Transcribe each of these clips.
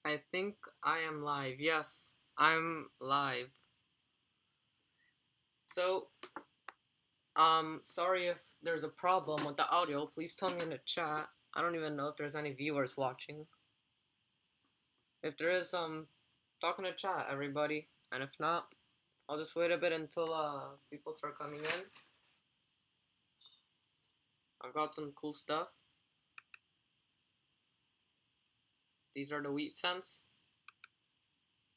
I think I am live. Yes, I'm live. So, sorry if there's a problem with the audio. Please tell me in the chat. I don't even know if there's any viewers watching. If there is, talk in the chat, everybody. And if not, I'll just wait a bit until people start coming in. I've got some cool stuff. These are the wheat cents,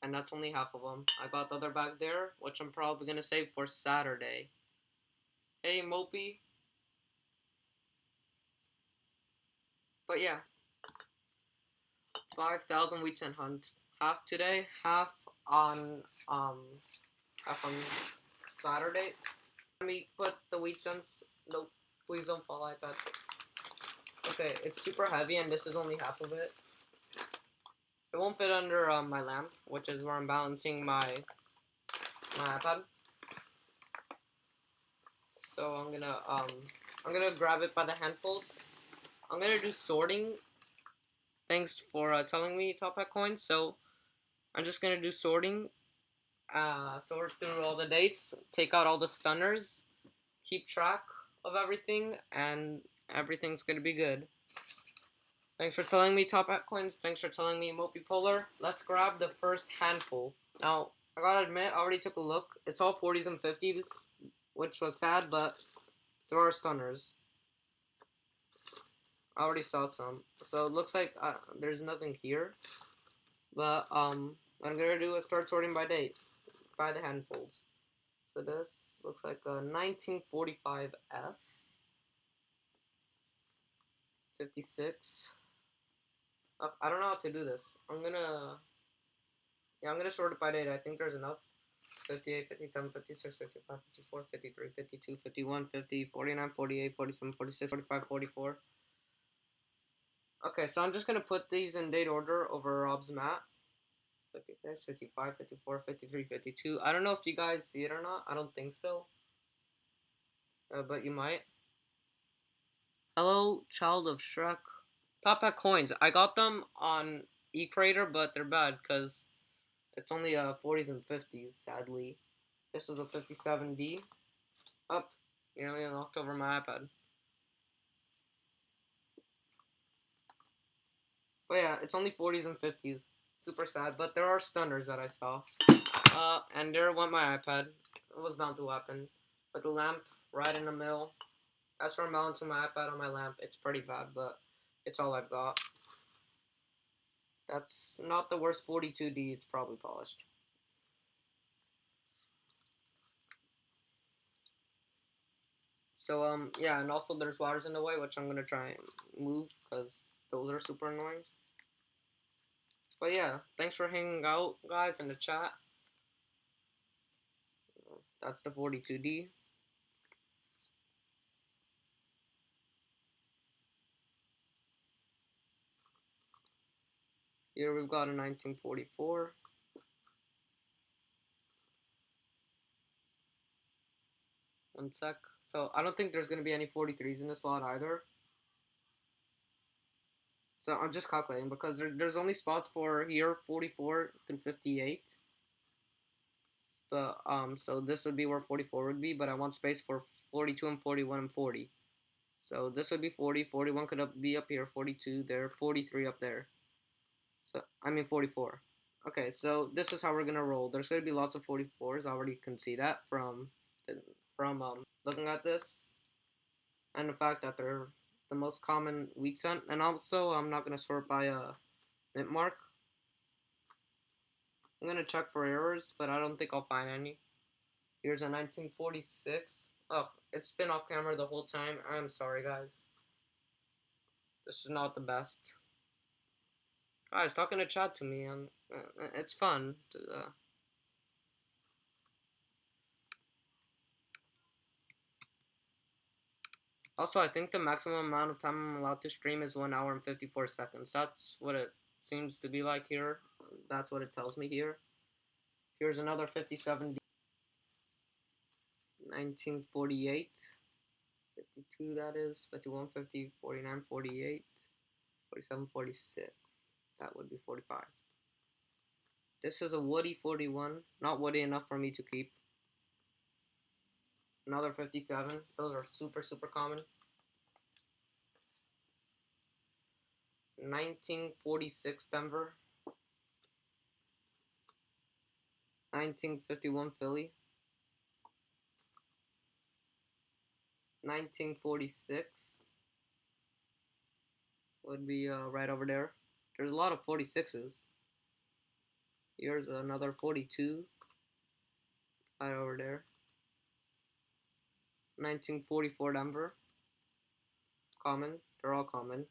and that's only half of them. I got the other bag there, which I'm probably gonna save for Saturday. Hey, Mopey. But yeah, 5,000 wheat cent hunt. Half today, um half on Saturday. Let me put the wheat cents. Nope, please don't fall like that. Okay, it's super heavy, and this is only half of it. It won't fit under my lamp, which is where I'm balancing my iPad. So I'm gonna grab it by the handfuls. I'm gonna do sorting. Thanks for telling me, Top Hat Coins. So I'm just gonna do sorting. Sort through all the dates, take out all the stunners, keep track of everything, and everything's gonna be good. Thanks for telling me, Top Hat Coins. Thanks for telling me, Mopey Polar. Let's grab the first handful. Now, I gotta admit, I already took a look. It's all 40s and 50s, which was sad, but there are stunners. I already saw some. So it looks like there's nothing here. But, what I'm gonna do is start sorting by date, by the handfuls. So this looks like a 1945 S. 56. I don't know how to do this. I'm gonna sort it by date. I think there's enough. 58, 57, 56, 55, 54, 53, 52, 51, 50, 49, 48, 47, 46, 45, 44. Okay, so I'm just gonna put these in date order over Rob's mat. 56, 55, 54, 53, 52. I don't know if you guys see it or not. I don't think so. But you might. Hello, child of Shrek. Top Hat Coins. I got them on eCrater, but they're bad because it's only 40s and 50s, sadly. This is a 57D. Up. Nearly knocked over my iPad. But yeah, it's only 40s and 50s. Super sad, but there are stunners that I saw. And there went my iPad. It was bound to happen. With the lamp right in the middle. That's where I'm balancing my iPad on my lamp. It's pretty bad, but it's all I've got. That's not the worst 42D. It's probably polished. So, yeah, and also there's wires in the way, which I'm gonna try and move, because those are super annoying. But yeah, thanks for hanging out, guys, in the chat. That's the 42D. Here we've got a 1944. One sec. So, I don't think there's gonna be any 43s in this lot either. So, I'm just calculating, because there's only spots for here 44 through 58. But, so this would be where 44 would be, but I want space for 42 and 41 and 40. So this would be 40, 41 could be up here, 42 there, 43 up there. So, I mean 44. Okay, so this is how we're gonna roll. There's gonna be lots of 44s. I already can see that from looking at this, and the fact that they're the most common wheat cent. And also, I'm not gonna sort by a mint mark. I'm gonna check for errors, but I don't think I'll find any. Here's a 1946. Oh, it's been off camera the whole time. I'm sorry, guys. This is not the best. Guys, talking to chat to me. It's fun. Also, I think the maximum amount of time I'm allowed to stream is 1 hour and 54 seconds. That's what it seems to be like here. That's what it tells me here. Here's another 57D. 1948. 52, that is. 51, 50, 49, 48. 47, 46. That would be 45. This is a woody 41. Not woody enough for me to keep. Another 57. Those are super, super common. 1946 Denver. 1951 Philly. 1946 would be right over there. There's a lot of 46s. Here's another 42 right over there. 1944 Denver. Common. They're all common.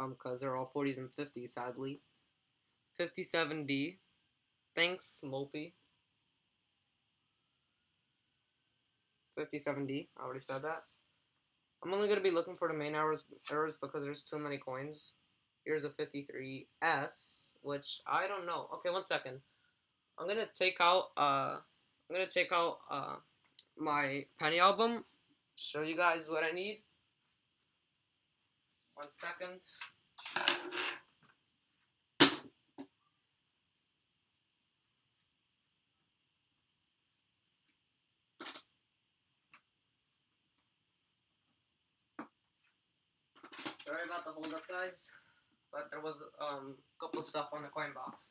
Because they're all 40s and 50s, sadly. 57D. Thanks, Mopey. 57D. I already said that. I'm only going to be looking for the main errors because there's too many coins. Here's a 53S, which I don't know. Okay, 1 second. I'm gonna take out my penny album. Show you guys what I need. 1 second. Sorry about the hold up, guys, but there was a couple stuff on the coin box.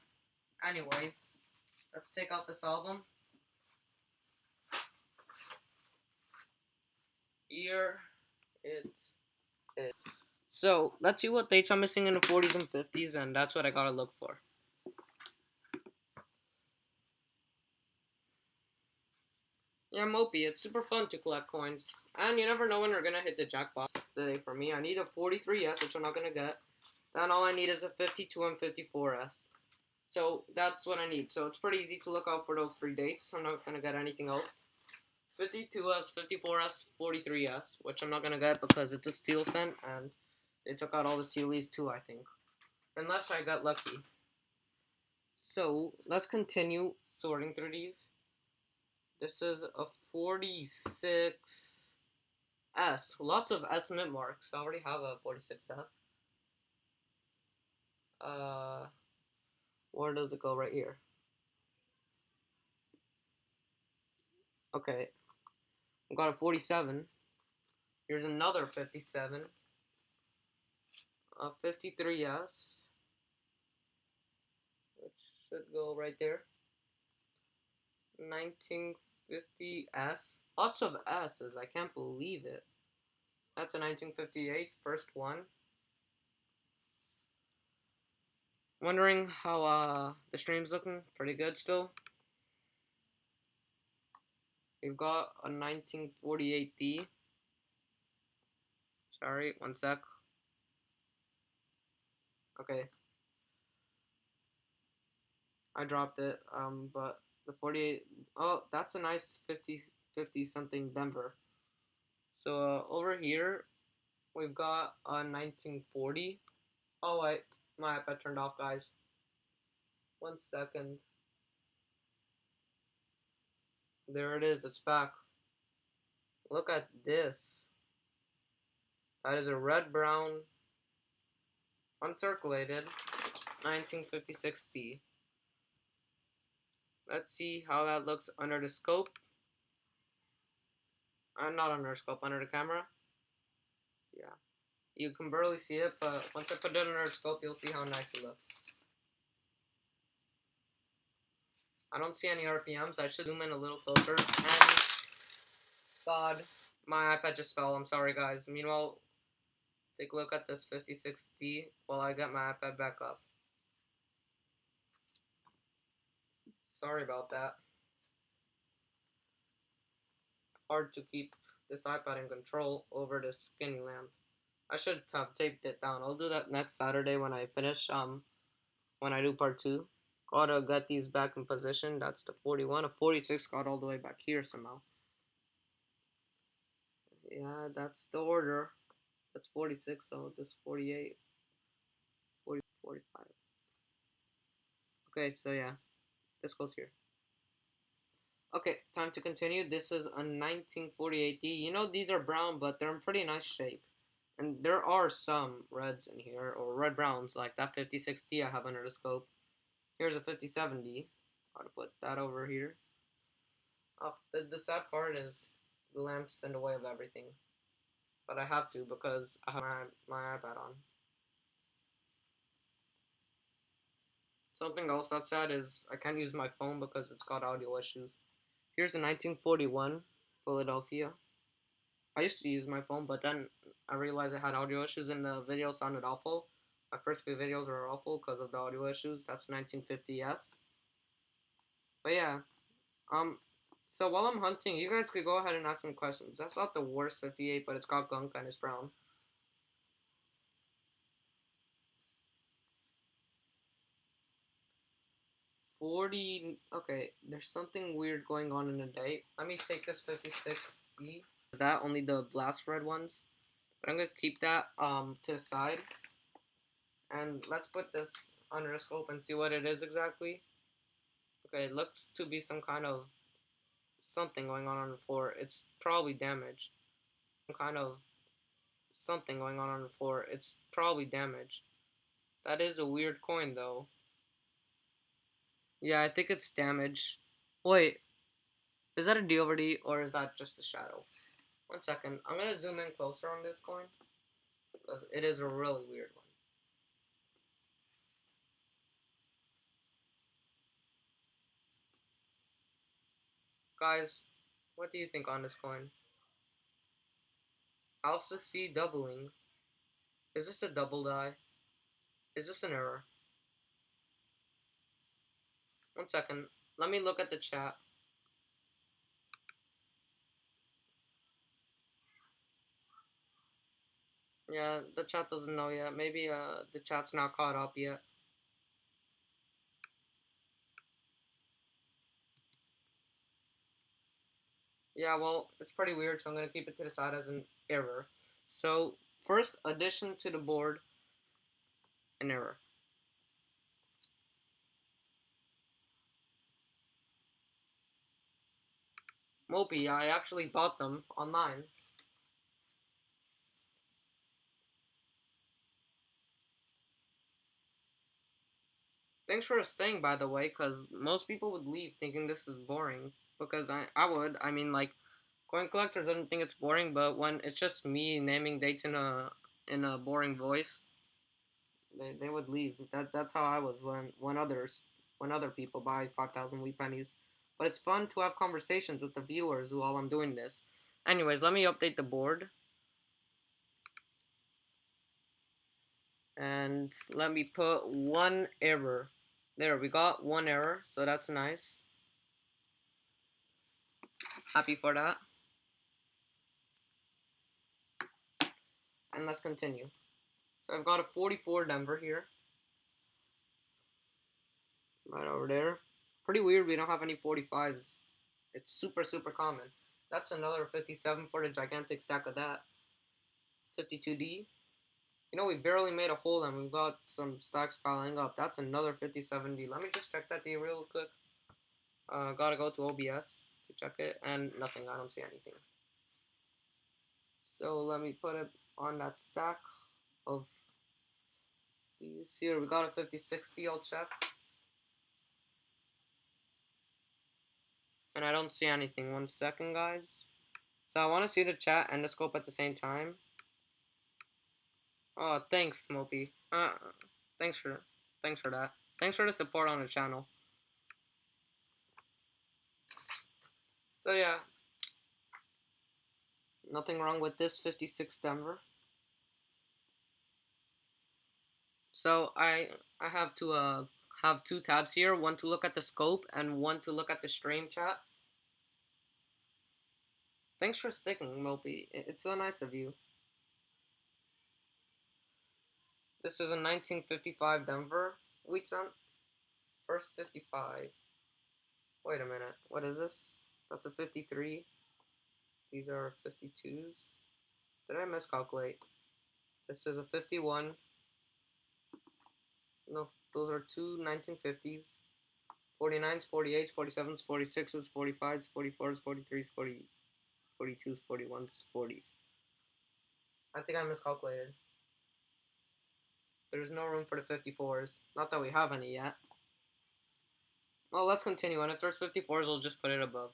Anyways, let's take out this album. Here it is. So let's see what dates I'm missing in the 40s and 50s, and that's what I gotta look for. Yeah, Mopey, it's super fun to collect coins, and you never know when you're gonna hit the jackpot. Today for me, I need a 43S, which I'm not gonna get. Then all I need is a 52 and 54S. So that's what I need. So it's pretty easy to look out for those 3 dates. I'm not gonna get anything else. 52S, 54S, 43S, which I'm not gonna get because it's a steel cent, and they took out all the Sealies too, I think. Unless I got lucky. So let's continue sorting through these. This is a 46S. Lots of S mint marks. I already have a 46S. Where does it go? Right here. Okay. I've got a 47. Here's another 57. A 53S. Which should go right there. 1950S. Lots of S's. I can't believe it. That's a 1958. First one. Wondering how the stream's looking. Pretty good still. We've got a 1948D. Sorry, 1 sec. Okay. I dropped it, but the 48, oh, that's a nice 50 something Denver. So over here, we've got a 1940. Oh wait, my iPad turned off, guys. 1 second. There it is, it's back. Look at this. That is a red brown uncirculated 1956D. Let's see how that looks under the scope. Not under the scope, under the camera. Yeah. You can barely see it, but once I put it under the scope, you'll see how nice it looks. I don't see any RPMs. I should zoom in a little closer. And God, my iPad just fell. I'm sorry, guys. Meanwhile, take a look at this 56D while I get my iPad back up. Sorry about that. Hard to keep this iPad in control over this skinny lamp. I should have taped it down. I'll do that next Saturday when I finish, when I do part 2. Gotta get these back in position. That's the 41. A 46 got all the way back here somehow. Yeah, that's the order. That's 46, so this 48, 40, 45. Okay, so yeah, this goes here. Okay, time to continue. This is a 1948D. You know, these are brown, but they're in pretty nice shape. And there are some reds in here, or red browns, like that 56D I have under the scope. Here's a 5070. Gotta put that over here. Oh, the sad part is the lamp's in the way of everything. But I have to because I have my iPad on. Something else that's sad is I can't use my phone because it's got audio issues. Here's a 1941 Philadelphia. I used to use my phone, but then I realized I had audio issues and the video sounded awful. My first few videos were awful because of the audio issues. That's 1950s. But yeah, so while I'm hunting, you guys could go ahead and ask some questions. That's not the worst 58, but it's got gunk and it's brown. Okay, there's something weird going on in the day. Let me take this 56B. Is that only the blast red ones? But I'm gonna keep that to the side. And let's put this under the scope and see what it is exactly. Okay, it looks to be some kind of something going on the floor. It's probably damaged. Some kind of something going on the floor. It's probably damaged. That is a weird coin though. Yeah, I think it's damaged. Wait, is that a D over D or is that just a shadow? 1 second. I'm gonna zoom in closer on this coin because it is a really weird one. Guys, what do you think on this coin? I also see doubling. Is this a double die? Is this an error? 1 second. Let me look at the chat. Yeah, the chat doesn't know yet. Maybe the chat's not caught up yet. Yeah, well, it's pretty weird, so I'm gonna keep it to the side as an error. So, first addition to the board, an error. Mopey, I actually bought them online. Thanks for staying, by the way, because most people would leave thinking this is boring. Because I would. I mean, like, coin collectors don't think it's boring, but when it's just me naming dates in a boring voice, they would leave. That's how I was when other people buy 5,000 wheat pennies. But it's fun to have conversations with the viewers while I'm doing this. Anyways, let me update the board. And let me put one error. There, we got one error, so that's nice. Happy for that. And let's continue. So I've got a 44 Denver here. Right over there. Pretty weird we don't have any 45s. It's super, super common. That's another 57 for the gigantic stack of that. 52D. You know, we barely made a hole and we've got some stacks piling up. That's another 57D. Let me just check that D real quick. Gotta go to OBS to check it. And nothing. I don't see anything. So let me put it on that stack of these here. We got a 56D. I'll check. And I don't see anything. 1 second, guys. So I want to see the chat and the scope at the same time. Oh, thanks, Smokey. Thanks for that. Thanks for the support on the channel. So yeah, nothing wrong with this 56 Denver. So I have to have two tabs here, one to look at the scope and one to look at the stream chat. Thanks for sticking, Mopey. It's so nice of you. This is a 1955 Denver wheat cent. First 55. Wait a minute. What is this? That's a 53. These are 52s. Did I miscalculate? This is a 51. No, those are two 1950s. 49s, 48s, 47s, 46s, 45s, 44s, 43s, 42s, 41s, 40s. I think I miscalculated. There's no room for the 54s. Not that we have any yet. Well, let's continue, and if there's 54s, we'll just put it above.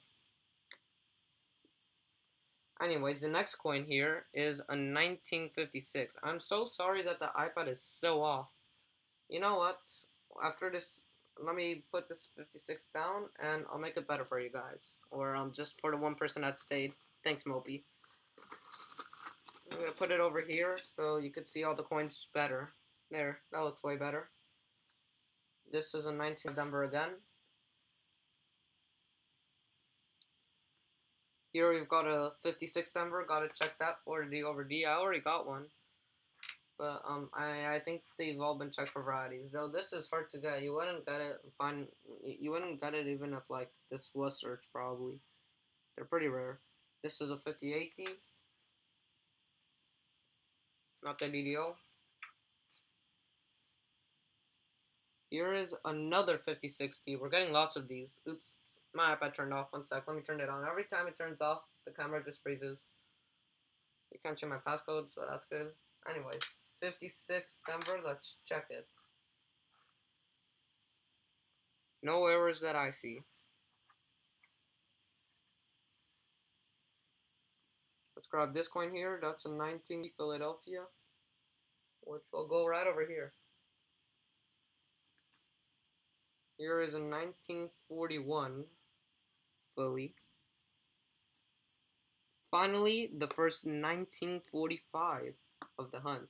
Anyways, the next coin here is a 1956. I'm so sorry that the iPad is so off. You know what? After this, let me put this 56 down, and I'll make it better for you guys. Or just for the one person that stayed. Thanks, Mopey. I'm gonna put it over here so you could see all the coins better. There, that looks way better. This is a 19 number again. Here we've got a 56 number. Gotta check that for D over D. I already got one. But I think they've all been checked for varieties. Though this is hard to get. You wouldn't get it you wouldn't get it even if like this was searched probably. They're pretty rare. This is a 5080. Not the DDO. Here is another 5060. We're getting lots of these. Oops, my iPad turned off. One sec, let me turn it on. Every time it turns off, the camera just freezes. You can't see my passcode, so that's good. Anyways, 56 Denver, let's check it. No errors that I see. Let's grab this coin here. That's a 19 Philadelphia, which will go right over here. Here is a 1941 Philly. Finally, the first 1945 of the hunt.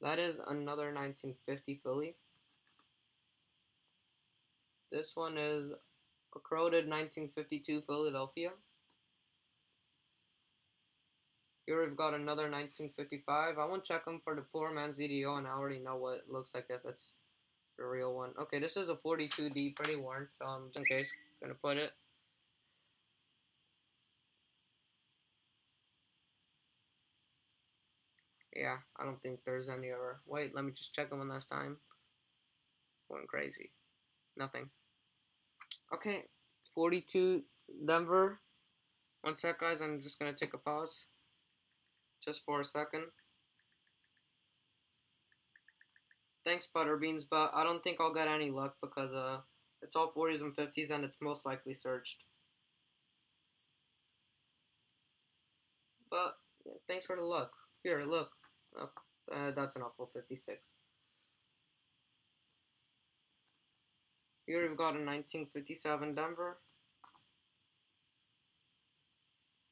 That is another 1950 Philly. This one is a corroded 1952 Philadelphia. Here we've got another 1955. I won't check them for the poor man's DDO, and I already know what it looks like if it's the real one. Okay, this is a 42D, pretty worn, so I'm just in case gonna put it. Yeah, I don't think there's any error. Wait, let me just check them one last time. Going crazy. Nothing. Okay, 42 Denver. One sec, guys, I'm just gonna take a pause. Just for a second. Thanks, Butterbeans, but I don't think I'll get any luck because it's all 40s and 50s and it's most likely searched. But yeah, thanks for the luck. Here, look. Oh, that's an awful 56. Here we've got a 1957 Denver.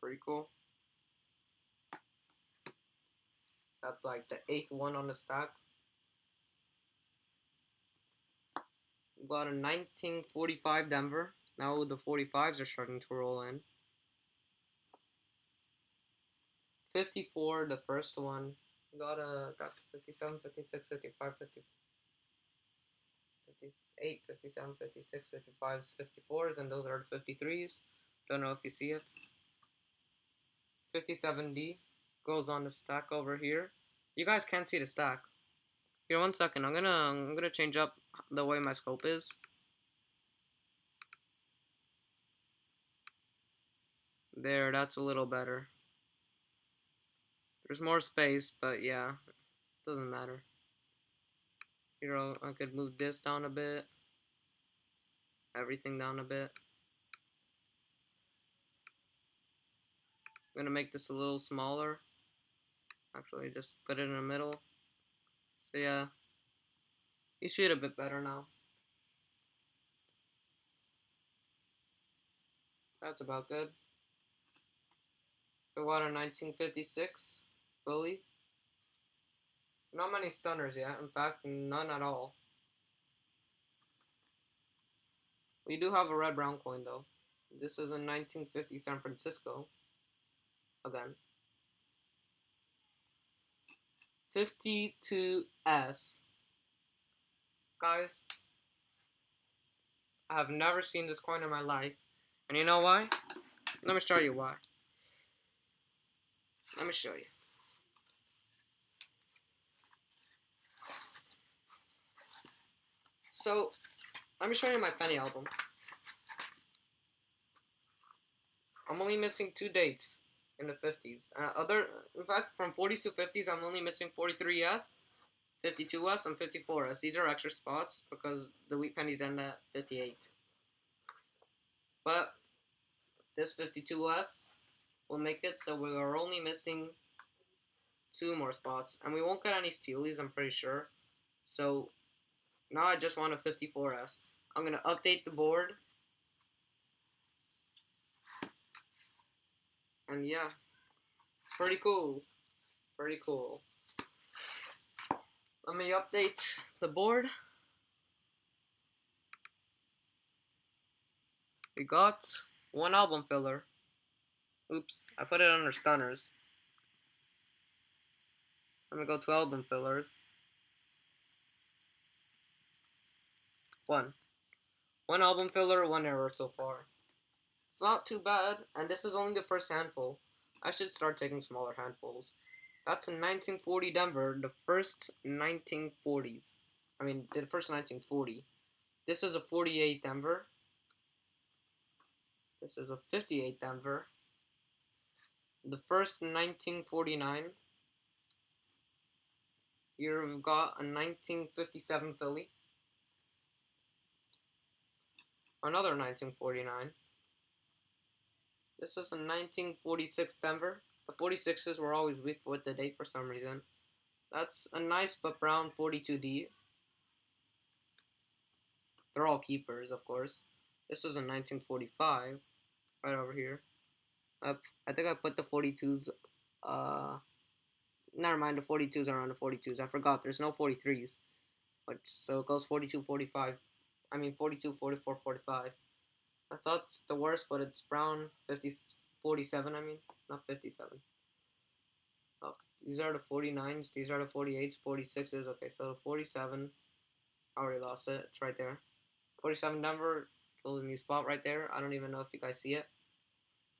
Pretty cool. That's like the 8th one on the stack. We've got a 1945 Denver. Now the 45s are starting to roll in. 54, the first one. Got a, that's 57, 56, 55, 50, 58, 57, 56, 55s, 54s, and those are the 53s. Don't know if you see it. 57D goes on the stack over here. You guys can't see the stack. Here, one second. I'm gonna change up the way my scope is. There, that's a little better. There's more space, but yeah, doesn't matter. Here, I could move this down a bit. Everything down a bit. I'm gonna make this a little smaller. Actually, just put it in the middle. So yeah, you see it a bit better now. That's about good. We got a 1956 Philly. Not many stunners yet. In fact, none at all. We do have a red brown coin though. This is a 1950 San Francisco. Again. 52S. Guys, I have never seen this coin in my life. And you know why? Let me show you why. Let me show you. So, let me show you my penny album. I'm only missing 2 dates in the 50s. In fact, from 40s to 50s, I'm only missing 43S, 52S, and 54S. These are extra spots because the wheat pennies end at 58. But this 52S will make it so we are only missing 2 more spots. And we won't get any steelies, I'm pretty sure. So now I just want a 54S. I'm going to update the board. And yeah, pretty cool. Pretty cool. Let me update the board. We got 1 album filler. Oops, I put it under stunners. Let me go to album fillers. 1. 1 album filler, 1 error so far. It's not too bad, and this is only the first handful. I should start taking smaller handfuls. That's a 1940 Denver, the first 1940s. I mean, the first 1940. This is a 48 Denver. This is a 58 Denver. The first 1949. Here we've got a 1957 Philly. Another 1949. This is a 1946 Denver. The 46s were always weak with the date for some reason. That's a nice but brown 42D. They're all keepers, of course. This is a 1945, right over here. I think I put the 42s, never mind, the 42s are on the 42s. I forgot, there's no 43s. But, so it goes 42, 45. I mean 42, 44, 45. I thought it's the worst, but it's brown 50, 47, I mean, not 57. Oh, these are the 49s, these are the 48s, 46s. Okay, so the 47, I already lost it, it's right there. 47 Denver, filled a new spot right there. I don't even know if you guys see it.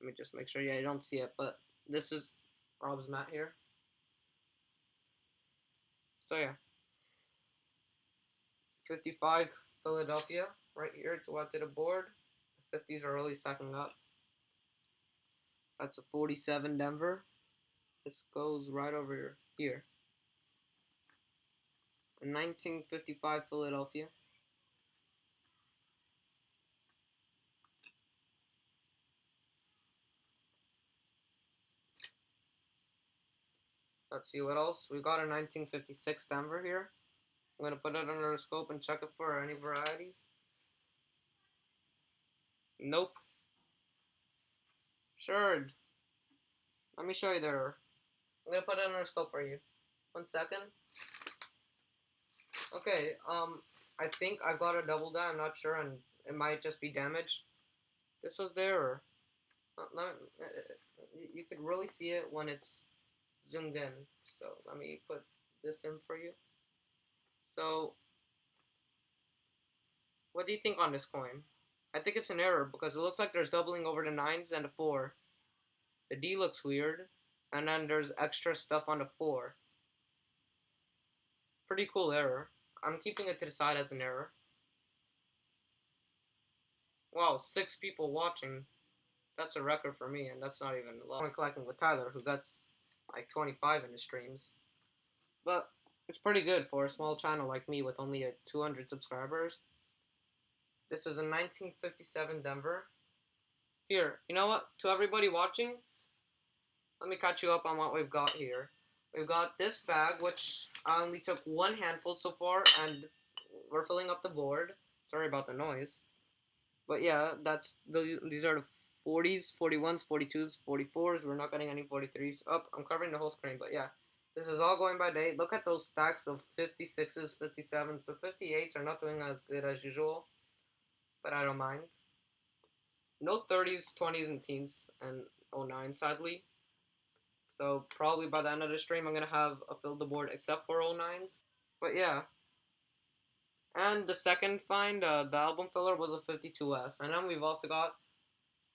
Let me just make sure. Yeah, you don't see it, but this is Rob's mat here. So yeah, 55 Philadelphia right here to add to the board. The 50s are really stacking up. That's a 47 Denver. This goes right over here. A 1955 Philadelphia. Let's see what else. We got a 1956 Denver here. I'm going to put it under the scope and check it for any varieties. Nope. Sure. Let me show you there. I'm going to put it under the scope for you. 1 second. Okay, I think I got a double die, I'm not sure, and it might just be damaged. This was there, or you could really see it when it's zoomed in. So let me put this in for you. So, what do you think on this coin? I think it's an error because it looks like there's doubling over the 9s and the 4. The D looks weird, and then there's extra stuff on the 4. Pretty cool error. I'm keeping it to the side as an error. Wow, 6 people watching. That's a record for me, and that's not even a lot. I'm collecting with Tyler, who gets like 25 in his streams. But it's pretty good for a small channel like me with only 200 subscribers. This is a 1957 Denver. Here, you know what? To everybody watching, let me catch you up on what we've got here. We've got this bag, which I only took 1 handful so far, and we're filling up the board. Sorry about the noise. But yeah, these are the 40s, 41s, 42s, 44s. We're not getting any 43s. I'm covering the whole screen, but yeah. This is all going by date. Look at those stacks of 56s, 57s. The 58s are not doing as good as usual, but I don't mind. No 30s, 20s, and teens, and 09, sadly. So probably by the end of the stream, I'm going to have a fill the board except for 09s. But yeah. And the second find, the album filler, was a 52S. And then we've also got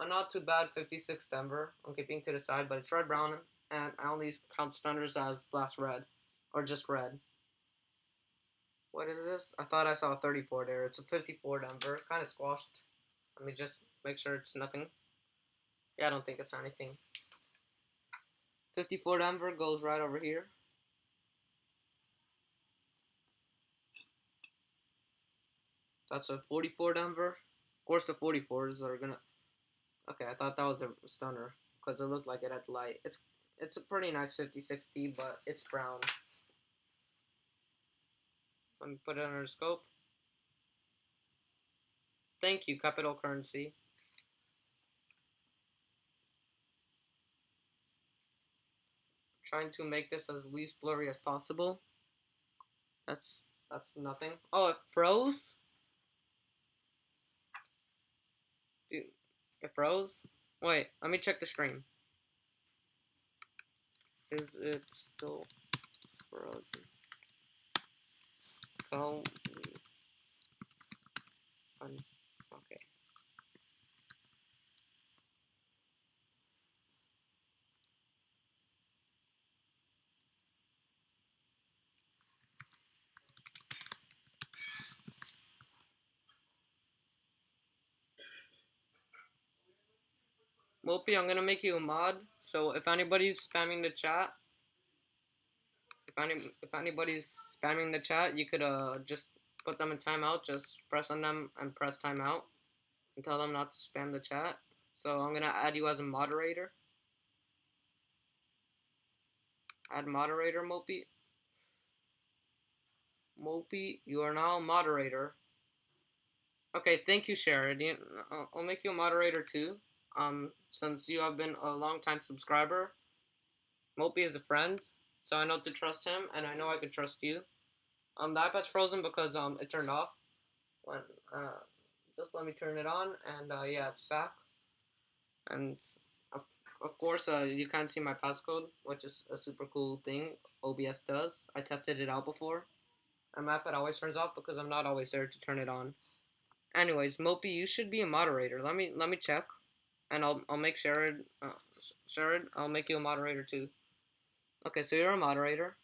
a not too bad 56 Denver. I'm keeping to the side, but it's red brown, and I only count stunners as blast red, or just red. What is this? I thought I saw a 34 there. It's a 54 Denver, kind of squashed. Let me just make sure it's nothing. Yeah, I don't think it's anything. 54 Denver goes right over here. That's a 44 Denver. Of course, the 44s are gonna Okay, I thought that was a stunner because it looked like it had light. It's a pretty nice 5060, but it's brown. Let me put it under the scope. Thank you, Capital Currency. Trying to make this as least blurry as possible. That's that's nothing. Oh, it froze? Dude, it froze? Wait, let me check the stream. Is it still frozen? Tell me. Okay. Mopey, I'm gonna make you a mod. So if anybody's spamming the chat, if anybody's spamming the chat, you could just put them in timeout. Just press on them and press timeout and tell them not to spam the chat. So I'm gonna add you as a moderator. Add moderator, Mopey. Mopey, you are now a moderator. Okay, thank you, Sharon. I'll make you a moderator too. Since you have been a long time subscriber, Mopey is a friend, so I know to trust him, and I know I could trust you. The iPad's frozen because it turned off. When just let me turn it on, and yeah, it's back. And of, of course, you can't see my passcode, which is a super cool thing OBS does. I tested it out before. And my iPad always turns off because I'm not always there to turn it on. Anyways, Mopey, you should be a moderator. Let me check, and I'll make Sherrod. Sherrod, I'll make you a moderator too. Okay, so you're a moderator,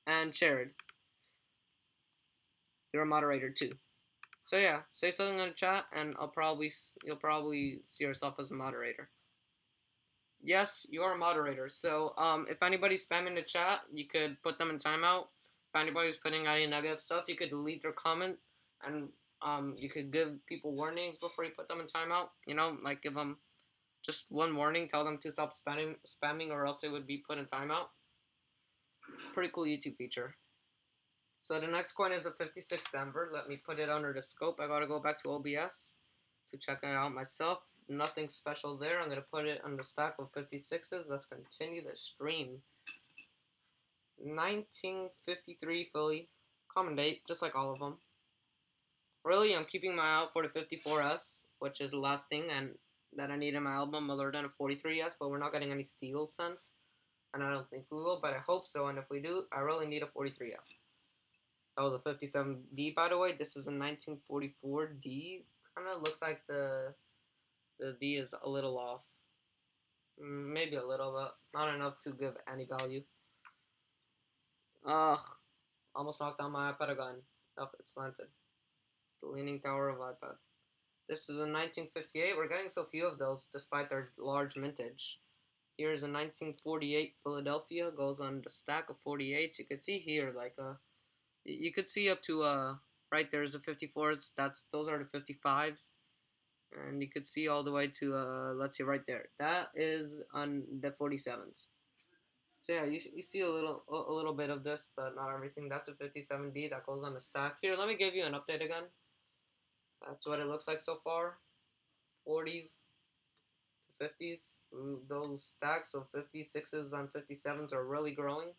and Sherrod, you're a moderator too. So yeah, say something in the chat, and you'll probably see yourself as a moderator. Yes, you're a moderator. So if anybody's spamming the chat, you could put them in timeout. If anybody's putting any negative stuff, you could delete their comment, and you could give people warnings before you put them in timeout. You know, like give them just one warning, tell them to stop spamming, or else they would be put in timeout. Pretty cool YouTube feature. So the next coin is a 56 Denver. Let me put it under the scope. I gotta go back to OBS to check it out myself. Nothing special there. I'm gonna put it on the stack of 56s. Let's continue the stream. 1953 Philly. Common date, just like all of them. Really, I'm keeping my eye out for the 54S, which is the last thing and that I need in my album other than a 43S, but we're not getting any steal sense. And I don't think we will, but I hope so. And if we do, I really need a 43S. That was a 57D, by the way. This is a 1944D. Kind of looks like the D is a little off. Maybe a little, but not enough to give any value. Ugh. Almost knocked down my iPad again. Oh, it's slanted. The Leaning Tower of iPad. This is a 1958. We're getting so few of those despite their large mintage. Here's a 1948 Philadelphia. Goes on the stack of 48s. You could see here, like, you could see up to, right there's the 54s. Those are the 55s. And you could see all the way to, let's see, right there. That is on the 47s. So yeah, you see a little bit of this, but not everything. That's a 57D that goes on the stack. Here, let me give you an update again. That's what it looks like so far. 40s to 50s. Those stacks of 56s and 57s are really growing.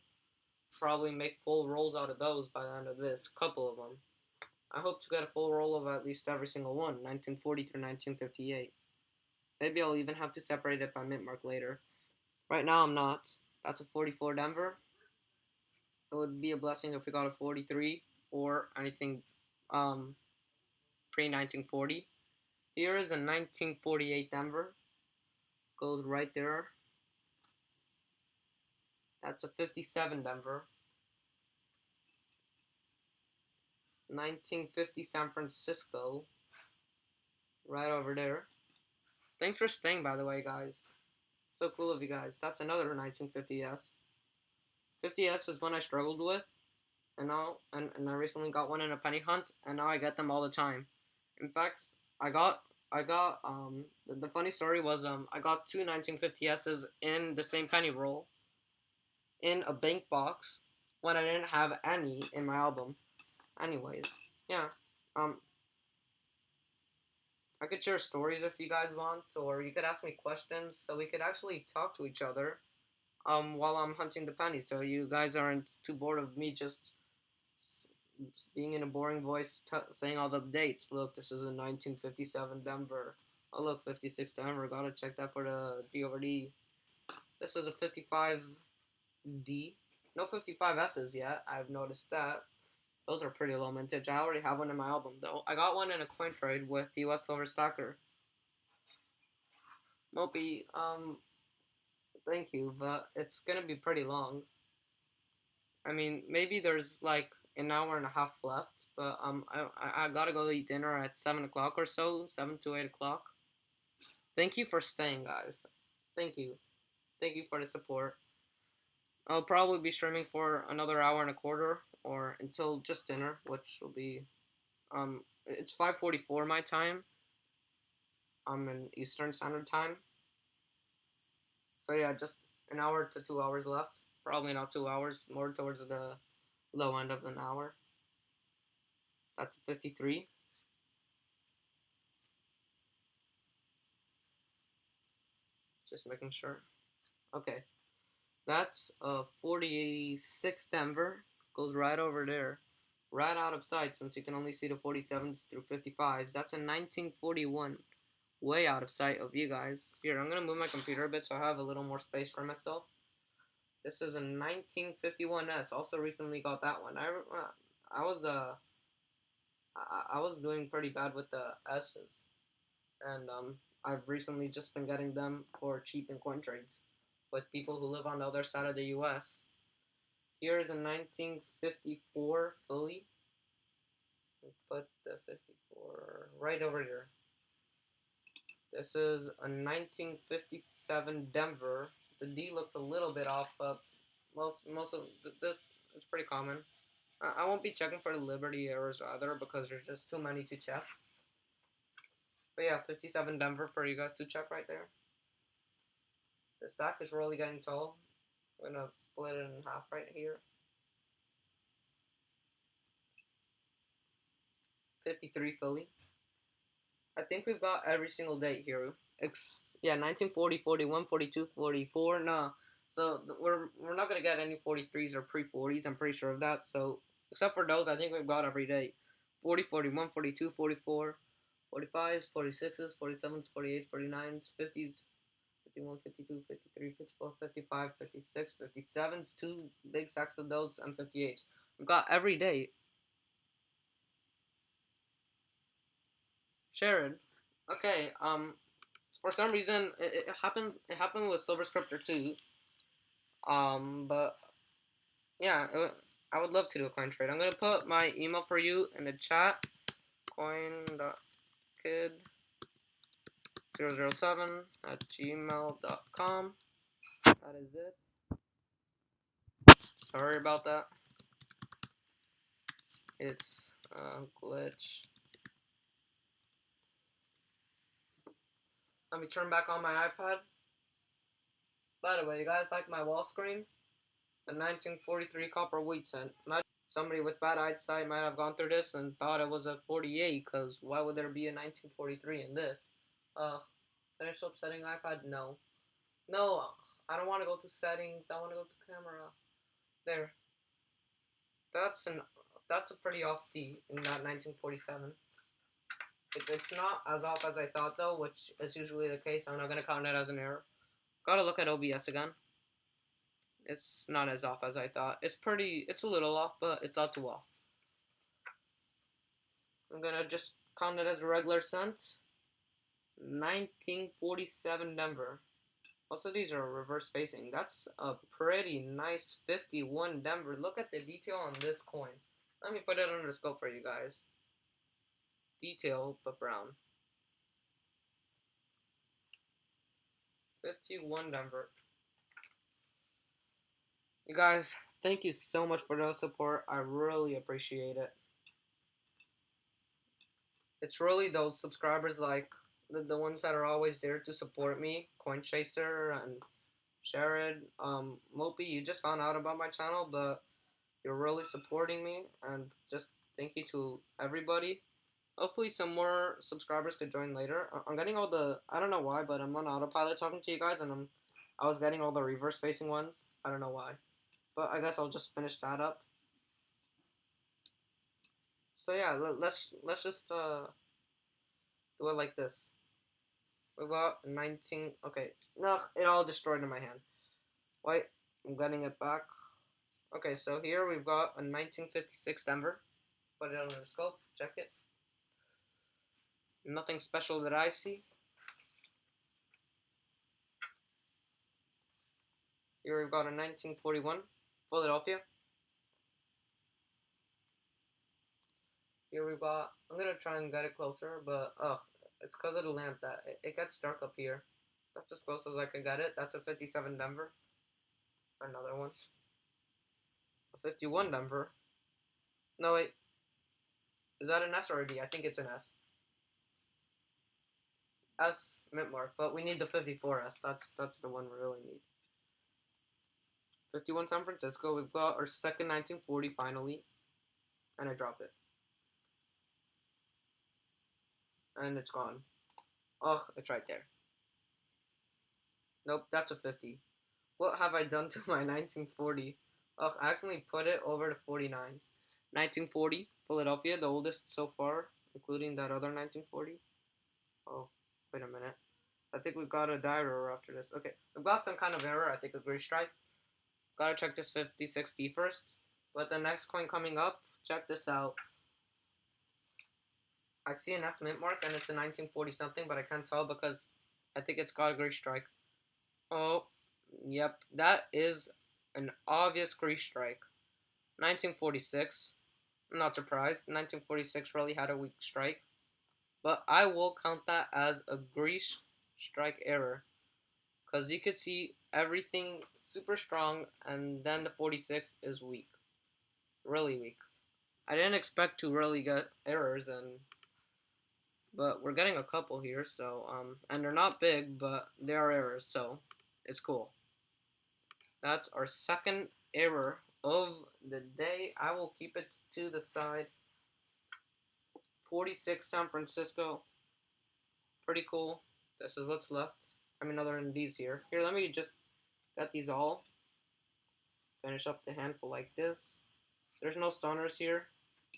Probably make full rolls out of those by the end of this. Couple of them. I hope to get a full roll of at least every single one. 1940 through 1958. Maybe I'll even have to separate it by mint mark later. Right now I'm not. That's a 44 Denver. It would be a blessing if we got a 43 or anything pre-1940. Here is a 1948 Denver. Goes right there. That's a 57 Denver. 1950 San Francisco. Right over there. Thanks for staying, by the way, guys. So cool of you guys. That's another 1950S. 50S is one I struggled with. And now, and I recently got one in a penny hunt, and now I get them all the time. In fact, I got I got the funny story was I got two 1950s in the same penny roll in a bank box when I didn't have any in my album. Anyways, yeah. Um, I could share stories if you guys want, or you could ask me questions so we could actually talk to each other while I'm hunting the pennies, so you guys aren't too bored of me just being in a boring voice saying all the dates. Look, this is a 1957 Denver. Oh look, 56 Denver. Gotta check that for the D over D. This is a 55D. No 55S's yet. I've noticed that. Those are pretty low mintage. I already have one in my album though. I got one in a coin trade with US Silver Stacker. Mopey, thank you, but it's gonna be pretty long. I mean, maybe there's like an hour and a half left, but I gotta go eat dinner at 7 o'clock or so, 7 to 8 o'clock. Thank you for staying, guys. Thank you for the support. I'll probably be streaming for another hour and a quarter, or until just dinner, which will be it's 5:44 my time. I'm in Eastern Standard Time. So yeah, just an hour to 2 hours left. Probably not 2 hours, more towards the low end of an hour. That's 53. Just making sure. Okay. That's 46 Denver. Goes right over there. Right out of sight since you can only see the 47s through 55s. That's a 1941. Way out of sight of you guys. Here, I'm going to move my computer a bit so I have a little more space for myself. This is a 1951S. Also recently got that one. I was I was doing pretty bad with the S's, and I've recently just been getting them for cheap in coin trades with people who live on the other side of the U.S. Here is a 1954 Philly. Put the 54 right over here. This is a 1957 Denver. The D looks a little bit off, but most of this is pretty common. I won't be checking for the Liberty errors either because there's just too many to check. But yeah, 57 Denver for you guys to check right there. The stack is really getting tall. I'm gonna split it in half right here. 53 Philly. I think we've got every single date here. Yeah, 1940, 41, 42, 44. No. So we're not gonna get any 43s or pre-40s. I'm pretty sure of that. So except for those, I think we've got every date. 40, 41, 42, 44, 45s, 46s, 47s, 48s, 49s, 50s, 51, 52, 53, 54, 55, 56, 57s, two big stacks of those, and 58s. We've got every date. Sharon. Okay, for some reason it happened with Silver Scripter too. But yeah, I would love to do a coin trade. I'm gonna put my email for you in the chat. coin.kid007@gmail.com. That is it. Sorry about that. It's a glitch. Let me turn back on my iPad. By the way, you guys like my wall screen? The 1943 copper wheat cent. Somebody with bad eyesight might have gone through this and thought it was a 48, because why would there be a 1943 in this? Finish up setting iPad? No. No, I don't want to go to settings. I want to go to camera. There. That's a pretty off D in that 1947. It's not as off as I thought though, which is usually the case. I'm not gonna count it as an error. Gotta look at OBS again. It's not as off as I thought. It's a little off, but it's not too off. I'm gonna just count it as a regular cent. 1947 Denver. Most of these are reverse facing. That's a pretty nice 51 Denver. Look at the detail on this coin. Let me put it under the scope for you guys. Detail, but brown. 51 Denver. You guys, thank you so much for the support. I really appreciate it. It's really those subscribers like the ones that are always there to support me, CoinChaser and Shared, Mopey, you just found out about my channel, but you're really supporting me, and just thank you to everybody. Hopefully some more subscribers could join later. I'm getting all the, I don't know why, but I'm on autopilot talking to you guys, and I was getting all the reverse facing ones. I don't know why. But I guess I'll just finish that up. So yeah, let's just do it like this. We got 19. Okay, no, it all destroyed in my hand. Wait, I'm getting it back. Okay, so here we've got a 1956 Denver. Put it on the scope. Check it. Nothing special that I see. Here we've got a 1941 Philadelphia. Here we've got, I'm gonna try and get it closer, but it's because of the lamp that it gets dark up here. That's as close as I can get it. That's a 57 Denver. Another one. A 51 Denver. No, wait. Is that an S or a D? I think it's an S. S mint mark, but we need the 54S. That's the one we really need. 51 San Francisco. We've got our second 1940 finally, and I dropped it, and it's gone. Oh, it's right there. Nope, that's a 50. What have I done to my 1940? Oh, I accidentally put it over to 49s. 1940 Philadelphia, the oldest so far, including that other 1940. Oh, wait a minute. I think we've got a die error after this. Okay, we've got some kind of error. I think a gray strike. Gotta check this 56D first. But the next coin coming up, check this out. I see an S mint mark and it's a 1940 something, but I can't tell because I think it's got a gray strike. Oh, yep, that is an obvious gray strike. 1946. I'm not surprised. 1946 really had a weak strike. But I will count that as a gray strike error. Because you could see everything super strong, and then the 46 is weak. Really weak. I didn't expect to really get errors, but we're getting a couple here, so, and they're not big, but they are errors, so it's cool. That's our second error of the day. I will keep it to the side. 46 San Francisco. Pretty cool. This is what's left. I mean, other than these here. Here, let me just get these all. Finish up the handful like this. There's no stoners here.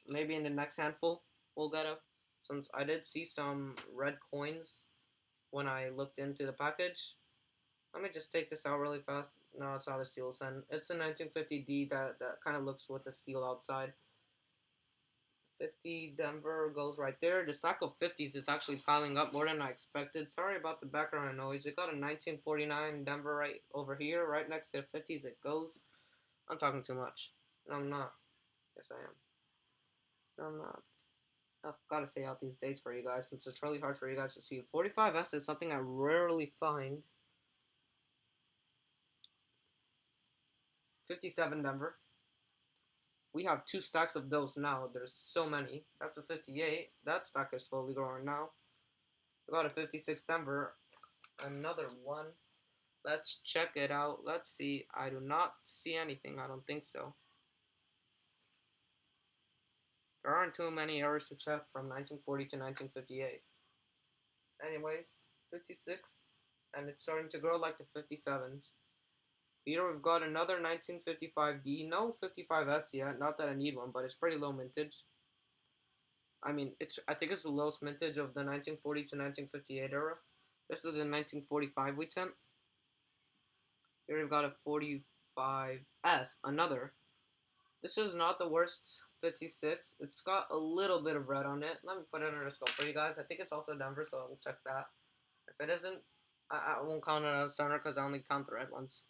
Maybe in the next handful we'll get a. Since I did see some red coins when I looked into the package. Let me just take this out really fast. No, it's not a steel sen. It's a 1950D that kind of looks with the steel outside. 50 Denver goes right there. The stack of 50s is actually piling up more than I expected. Sorry about the background noise. We got a 1949 Denver right over here, right next to the 50s it goes. I'm talking too much. No, I'm not. Yes, I am. No, I'm not. I've got to say out these dates for you guys since it's really hard for you guys to see. 45S is something I rarely find. 57 Denver. We have two stacks of those now. There's so many. That's a 58. That stack is slowly growing now. We got a 56 Denver. Another one. Let's check it out. Let's see. I do not see anything. I don't think so. There aren't too many errors to check from 1940 to 1958. Anyways, 56. And it's starting to grow like the 57s. Here we've got another 1955D. No 55S yet. Not that I need one, but it's pretty low mintage. I mean, I think it's the lowest mintage of the 1940 to 1958 era. This is in 1945 we sent. Here we've got a 45S. Another. This is not the worst 56. It's got a little bit of red on it. Let me put it under the scope for you guys. I think it's also Denver, so I'll check that. If it isn't, I won't count it as a stoner because I only count the red ones.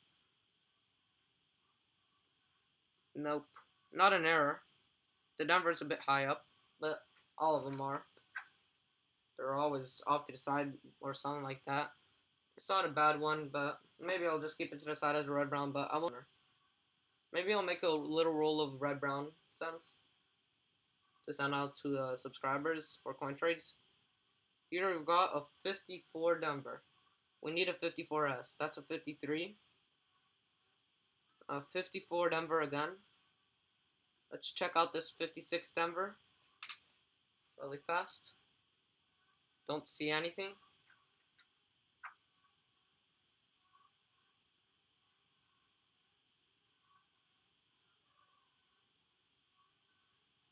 Nope. Not an error. The Denver's a bit high up, but all of them are. They're always off to the side or something like that. It's not a bad one, but maybe I'll just keep it to the side as a red-brown, but I won't. Maybe I'll make a little roll of red-brown cents to send out to the subscribers for coin trades. Here we've got a 54 Denver. We need a 54S. That's a 53. A 54 Denver again. Let's check out this 56 Denver really fast. Don't see anything.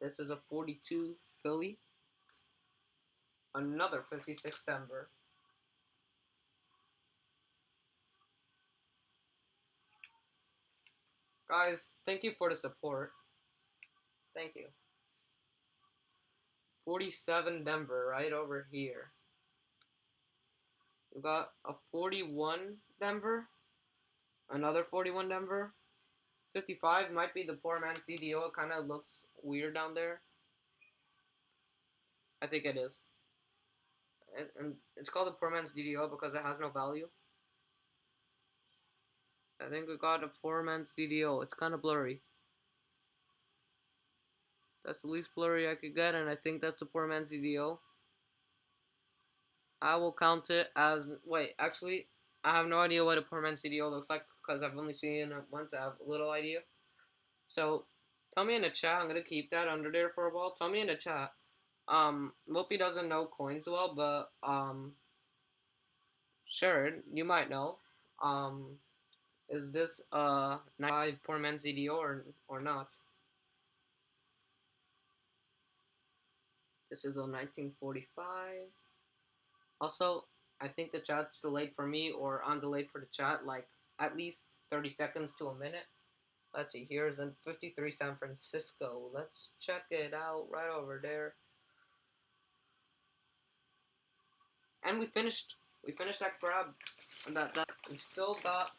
This is a 42 Philly. Another 56 Denver. Guys, thank you for the support. Thank you. 47 Denver right over here. We got a 41 Denver. Another 41 Denver. 55 might be the poor man's DDO. It kind of looks weird down there. I think it is. And it's called the poor man's DDO because it has no value. I think we got a poor man's DDO. It's kind of blurry. That's the least blurry I could get, and I think that's the poor man's DDO. I will count it as... Wait, actually, I have no idea what a poor man's DDO looks like because I've only seen it once. I have a little idea. So, tell me in the chat. I'm going to keep that under there for a while. Tell me in the chat. Whoopi doesn't know coins well, but, sure, you might know. Is this, 95 poor man's DDO or not? This is a 1945. Also, I think the chat's delayed for me, or I'm delayed for the chat, like, at least 30 seconds to a minute. Let's see, here's a 53 San Francisco. Let's check it out right over there. And we finished that grab. We still got,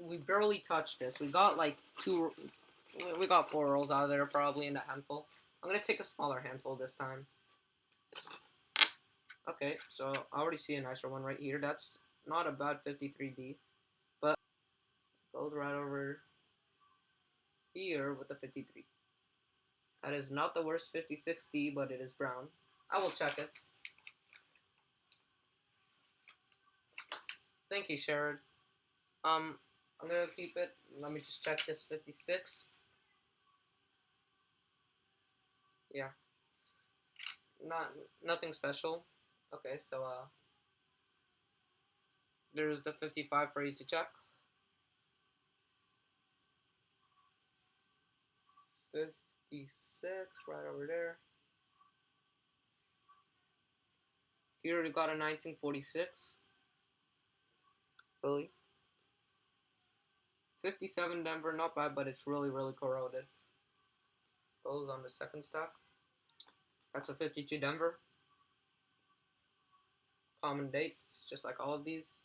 we barely touched this. We got like we got 4 rolls out of there probably in that handful. I'm gonna take a smaller handful this time. Okay, so I already see a nicer one right here. That's not a bad 53D, but goes right over here with the 53. That is not the worst 56D, but it is brown. I will check it. Thank you, Sherrod. I'm gonna keep it. Let me just check this 56. Yeah. Nothing special. Okay, so there's the 55 for you to check. 56 right over there. Here we got a 1946 Philly. 57 Denver, not bad, but it's really corroded. Goes on the second stack. That's a 52 Denver. Common dates, just like all of these.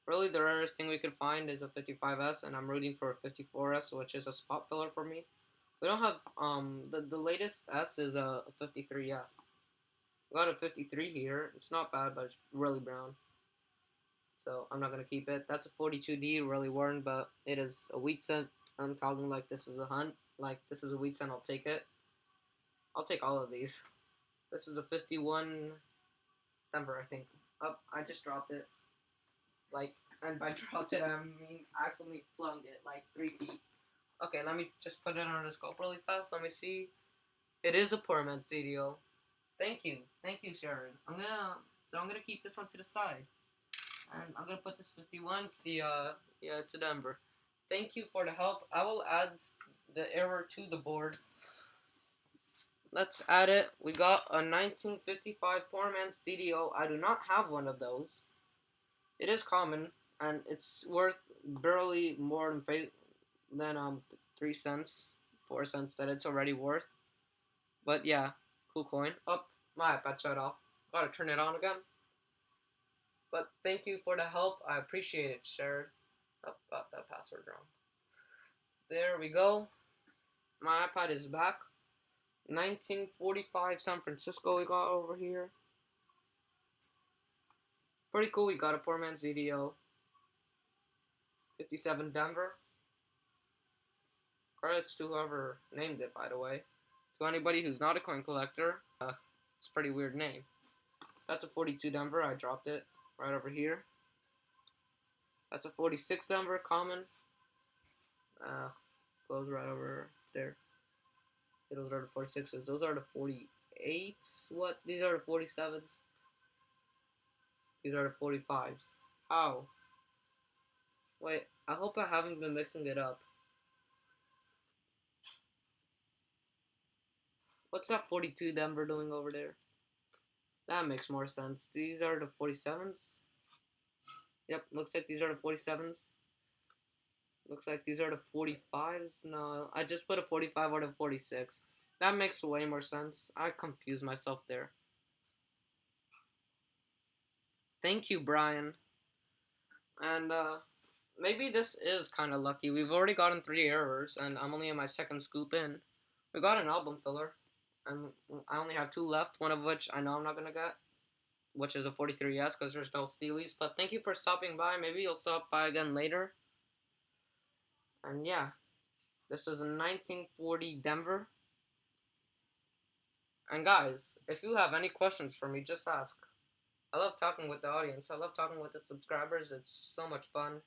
Really, the rarest thing we could find is a 55S, and I'm rooting for a 54S, which is a spot filler for me. We don't have, the latest S is a 53S. We got a 53 here. It's not bad, but it's really brown. So I'm not going to keep it. That's a 42D, really worn, but it is a wheat cent. I'm talking like this is a hunt. Like, this is a wheat cent, I'll take it. I'll take all of these. This is a 51 Denver, I think. Oh, I just dropped it. Like, and by dropped it, I mean accidentally flung it like 3 feet. Okay, let me just put it on the scope really fast. Let me see. It is a poor man's CDO. Thank you, Sharon. I'm gonna keep this one to the side, and I'm gonna put this 51. See, yeah, to Denver. Thank you for the help. I will add the error to the board. Let's add it. We got a 1955 poor man's DDO. I do not have one of those. It is common, and it's worth barely more than 3 cents, 4 cents that it's already worth. But yeah, cool coin. Oh, my iPad shut off. Gotta turn it on again. But thank you for the help. I appreciate it, Sharon. Oh, got that password wrong. There we go. My iPad is back. 1945 San Francisco we got over here. Pretty cool. We got a poor man's DDO. 57 Denver. Credits to whoever named it, by the way. To anybody who's not a coin collector, it's a pretty weird name. That's a 42 Denver. I dropped it right over here. That's a 46 Denver common. Goes right over there. Those are the 46s. Those are the 48s. What? These are the 47s. These are the 45s. How? Wait, I hope I haven't been mixing it up. What's that 42 Denver doing over there? That makes more sense. These are the 47s. Yep, looks like these are the 47s. Looks like these are the 45s. No, I just put a 45 or a 46. That makes way more sense. I confused myself there. Thank you, Brian. And maybe this is kind of lucky. We've already gotten 3 errors, and I'm only in my second scoop in. We got an album filler, and I only have 2 left, one of which I know I'm not going to get, which is a 43S because there's no steelies. But thank you for stopping by. Maybe you'll stop by again later. And yeah, this is a 1940 Denver. And guys, if you have any questions for me, just ask. I love talking with the audience. I love talking with the subscribers. It's so much fun.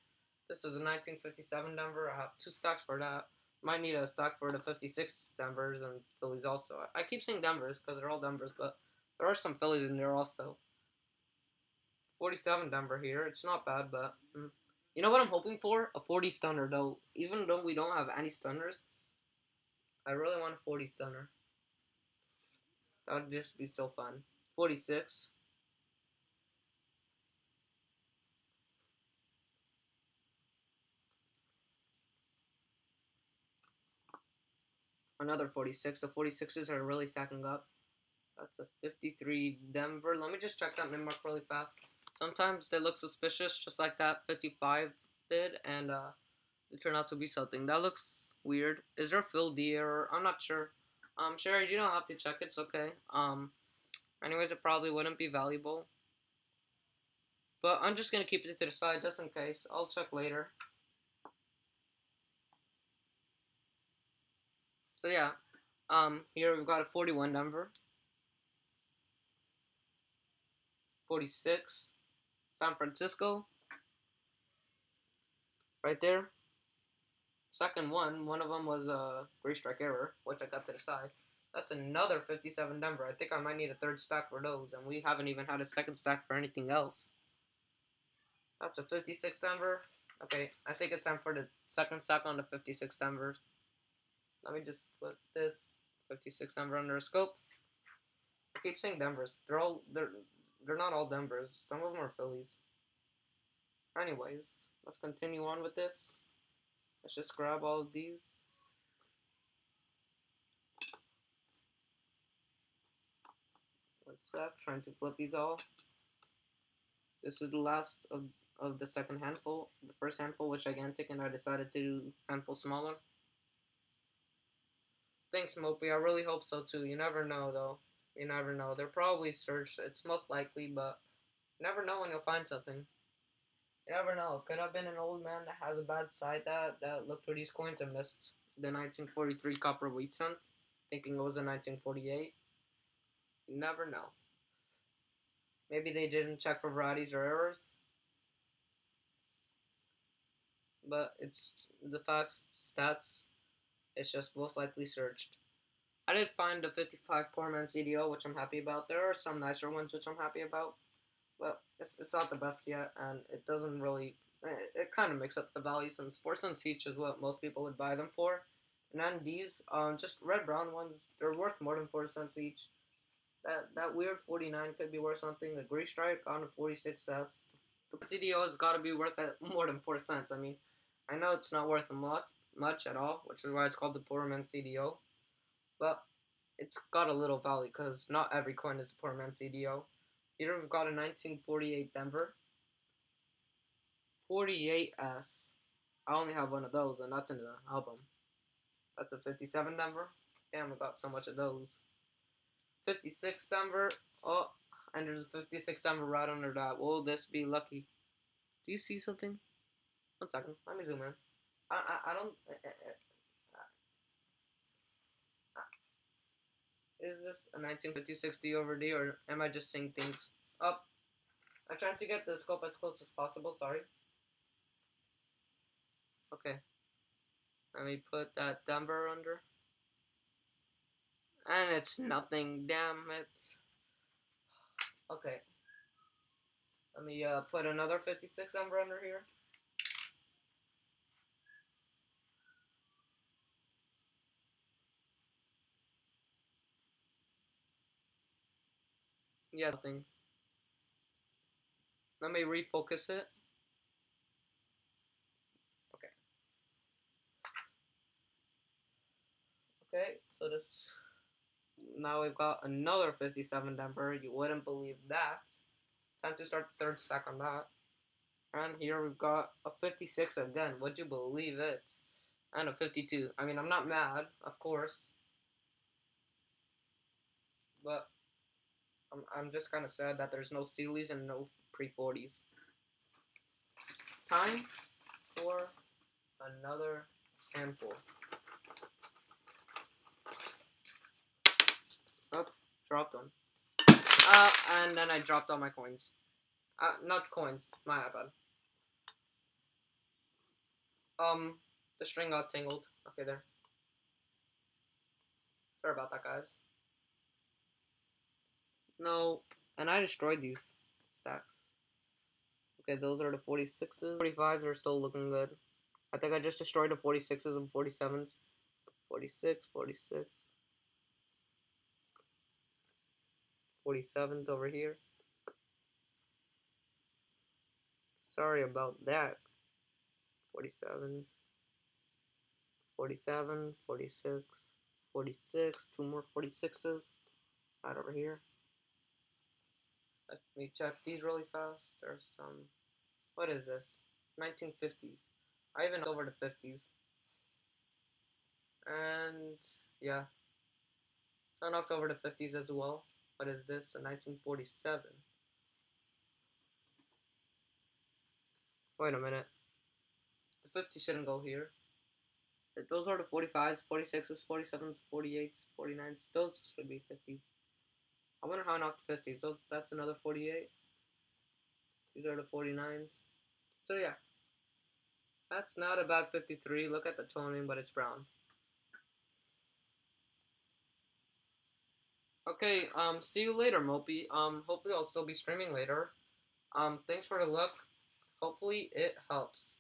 This is a 1957 Denver. I have 2 stacks for that. Might need a stack for the 56 Denvers and Phillies also. I keep saying Denvers because they're all Denvers, but there are some Phillies in there also. 47 Denver here. It's not bad, but you know what I'm hoping for? A 40 stunner though. Even though we don't have any stunners, I really want a 40 stunner. That would just be so fun. 46. Another 46. The 46s are really stacking up. That's a 53 Denver. Let me just check that min mark really fast. Sometimes they look suspicious, just like that 55 did, and they turn out to be something. That looks weird. Is there Phil D error? I'm not sure. Sherry, you don't have to check. It's okay. Anyways, it probably wouldn't be valuable. But I'm just gonna keep it to the side just in case. I'll check later. So yeah, here we've got a 41 Denver, 46 San Francisco, right there. Second one of them was a gray strike error, which I got to the side. That's another 57 Denver. I think I might need a third stack for those, and we haven't even had a second stack for anything else. That's a 56 Denver. Okay, I think it's time for the second stack on the 56 Denver. Let me just put this 56 Denver under a scope. I keep saying Denvers. They're not all Denvers. Some of them are Phillies. Anyways, let's continue on with this. Let's just grab all of these. One sec, trying to flip these all. This is the last of the second handful. The first handful was gigantic, and I decided to do handful smaller. Thanks, Mopey. I really hope so too. You never know, though. You never know. They're probably searched. It's most likely, but you never know when you'll find something. You never know. Could have been an old man that has a bad side that looked for these coins and missed the 1943 copper wheat cent, thinking it was a 1948. You never know. Maybe they didn't check for varieties or errors, but it's the facts, stats. It's just most likely searched. I did find the 55 poor man CDO, which I'm happy about. There are some nicer ones which I'm happy about, but it's not the best yet, and it doesn't really. It kind of makes up the value since 4 cents each is what most people would buy them for. And then these, just red brown ones, they're worth more than 4 cents each. That weird 49 could be worth something. The gray strike on the 46S, the CDO has got to be worth more than 4 cents. I mean, I know it's not worth much at all, which is why it's called the poor man CDO. But it's got a little value because not every coin is the poor man CDO. Here we've got a 1948 Denver, 48S. I only have one of those, and that's in the album. That's a 57 Denver. Damn, we got so much of those. 56 Denver. Oh, and there's a 56 Denver right under that. Will this be lucky? Do you see something? 1 second. Let me zoom in. I don't. Is this a 1956 D over D, or am I just seeing things Up. I'm trying to get the scope as close as possible, sorry. Okay. Let me put that Denver under. And it's nothing, damn it. Okay. Let me put another 56 Denver under here. Yeah, nothing. Let me refocus it. Okay. Okay, so this. Now we've got another 57 Denver. You wouldn't believe that. Time to start the third stack on that. And here we've got a 56 again. Would you believe it? And a 52. I mean, I'm not mad, of course. But I'm just kind of sad that there's no Steelies and no pre-40s. Time for another handful. Oh, dropped one. And then I dropped all my coins. Not coins, my iPad. The string got tangled. Okay, there. Sorry about that, guys. No, and I destroyed these stacks. Okay, those are the 46s. 45s are still looking good. I think I just destroyed the 46s and 47s. 46, 46. 47s over here. Sorry about that. 47, 47, 46, 46, two more 46s. Right over here. Let me check these really fast. There's some. What is this? 1950s. I even over the 50s. And yeah. So I knocked over the 50s as well. What is this? A 1947. Wait a minute. The 50 shouldn't go here. Those are the 45s, 46s, 47s, 48s, 49s. Those should be 50s. I wonder how I knocked 50s. That's another 48. These are the 49s. So yeah. That's not a bad 53. Look at the toning, but it's brown. Okay, see you later, Mopey. Hopefully I'll still be streaming later. Thanks for the luck. Hopefully it helps.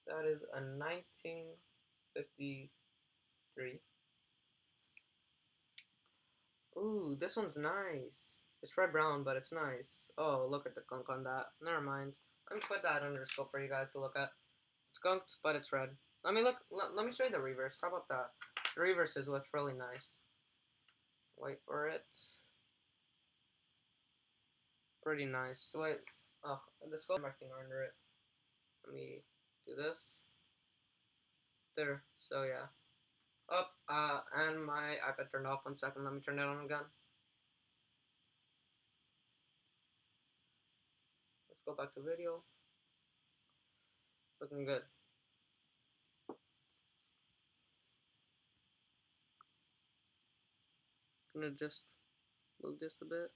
That is a 1953. Ooh, this one's nice. It's red brown, but it's nice. Oh, look at the gunk on that. Never mind. Let me put that under the scope for you guys to look at. It's gunked, but it's red. Let me look. Let me show you the reverse. How about that? The reverse is what's really nice. Wait for it. Pretty nice. Wait. Oh, the scope. My finger under it. Let me do this. There. So yeah. Up. And my iPad turned off. 1 second. Let me turn it on again. Let's go back to video. Looking good. Gonna just move this a bit.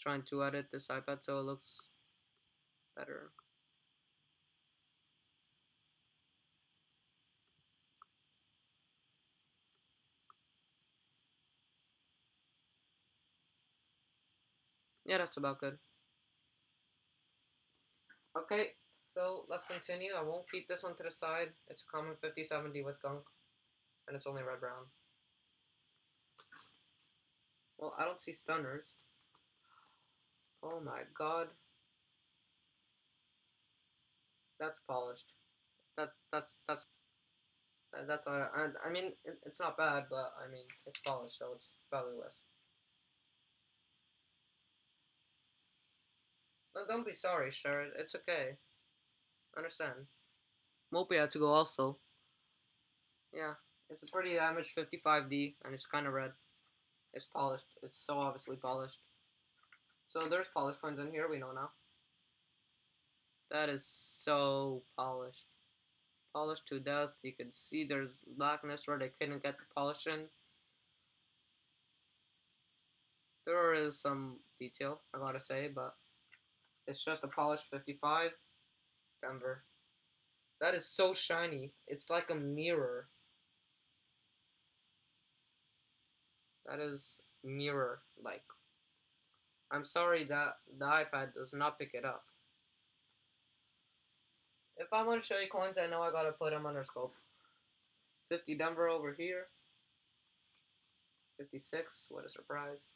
Trying to edit this iPad so it looks better. Yeah, that's about good. Okay, so let's continue. I won't keep this one to the side. It's a common 5070 with gunk, and it's only red brown. Well, I don't see stunners. Oh my god. That's polished. That's not. I mean, it's not bad, but I mean, it's polished, so it's valueless. No, don't be sorry, Sherrod. It's okay. Understand. Mopey had to go also. Yeah, it's a pretty damaged 55D, and it's kind of red. It's polished. It's so obviously polished. So there's polish coins in here, we know now. That is so polished. Polished to death. You can see there's blackness where they couldn't get the polish in. There is some detail, I gotta say, but it's just a polished 55 Denver. That is so shiny. It's like a mirror. That is mirror like. I'm sorry that the iPad does not pick it up. If I want to show you coins, I know I gotta put them under scope. 50 Denver over here. 56, what a surprise.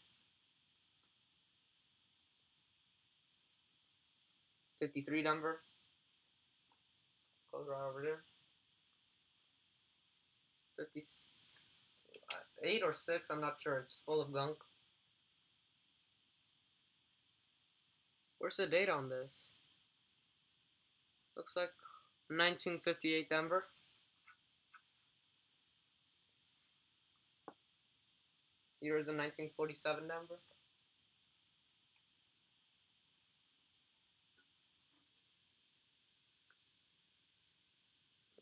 53 Denver. Goes right over there. 58 or 6, I'm not sure. It's full of gunk. Where's the date on this? Looks like 1958 Denver. Here is a 1947 Denver.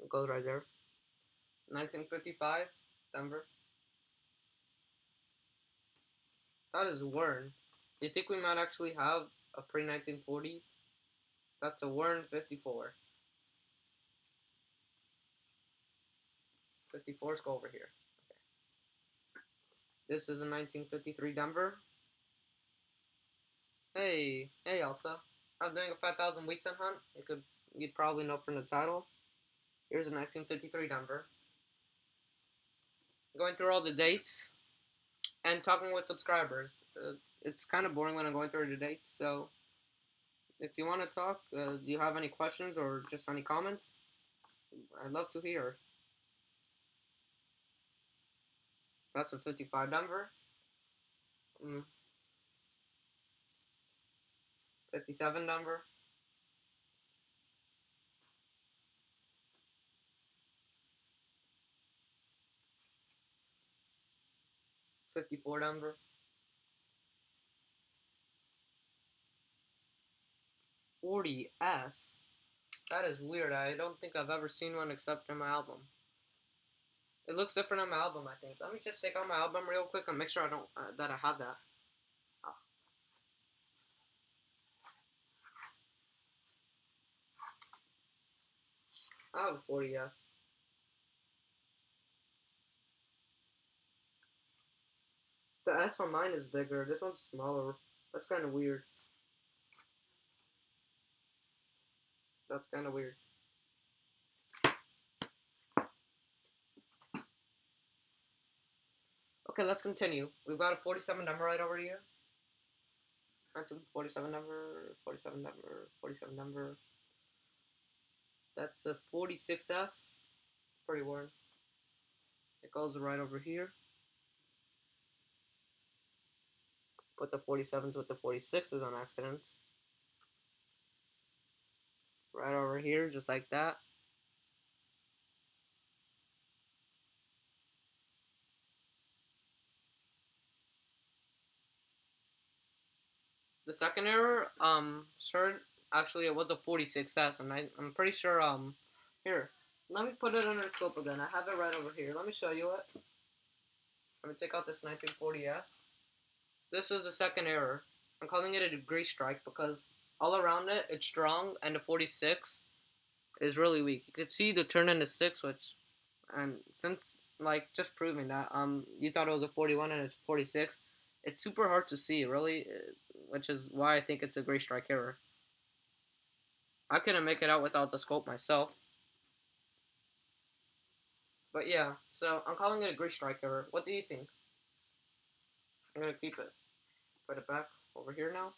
It goes right there. 1955 Denver. That is Wern. Do you think we might actually have a pre-1940s? That's a Wern 54. 54s go over here. Okay. This is a 1953 Denver. Hey Elsa. I'm doing a 5,000 wheats and hunt. You'd probably know from the title. Here's a 1953 Denver. Going through all the dates and talking with subscribers. It's kind of boring when I'm going through the dates, so if you want to talk, do you have any questions or just any comments? I'd love to hear. That's a 55 Denver. 57 Denver. 54 Denver. 40S. That is weird. I don't think I've ever seen one except in my album. It looks different on my album, I think. Let me just take out my album real quick and make sure I don't that I have that. Oh. I have a 40S. The S on mine is bigger. This one's smaller. That's kind of weird. That's kind of weird. Okay, let's continue. We've got a 47 number right over here. 47 number, 47 number, 47 number. That's a 46S. Pretty worn. It goes right over here. Put the 47s with the 46s on accident. Right over here, just like that. The second error, sure, actually it was a 46S, and I'm pretty sure, here, let me put it under scope again. I have it right over here. Let me show you it. Let me take out this 1940S. This is the second error. I'm calling it a degree strike because all around it, it's strong, and the 46 is really weak. You could see the turn into 6, and since, like, just proving that, you thought it was a 41 and it's 46, it's super hard to see, really, which is why I think it's a gray strike error. I couldn't make it out without the scope myself. But yeah, so I'm calling it a gray strike error. What do you think? I'm gonna keep it. Put it back over here now.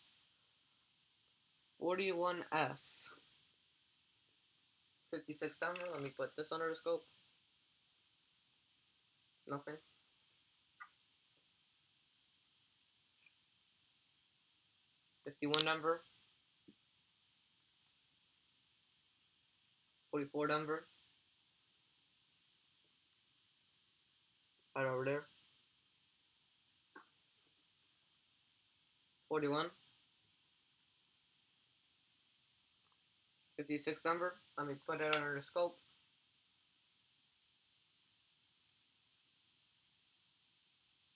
41S. 56 down there. Let me put this under the scope. Nothing. 51 number. 44 number. Right over there. 41. 56 Denver. Let me put it under the scope.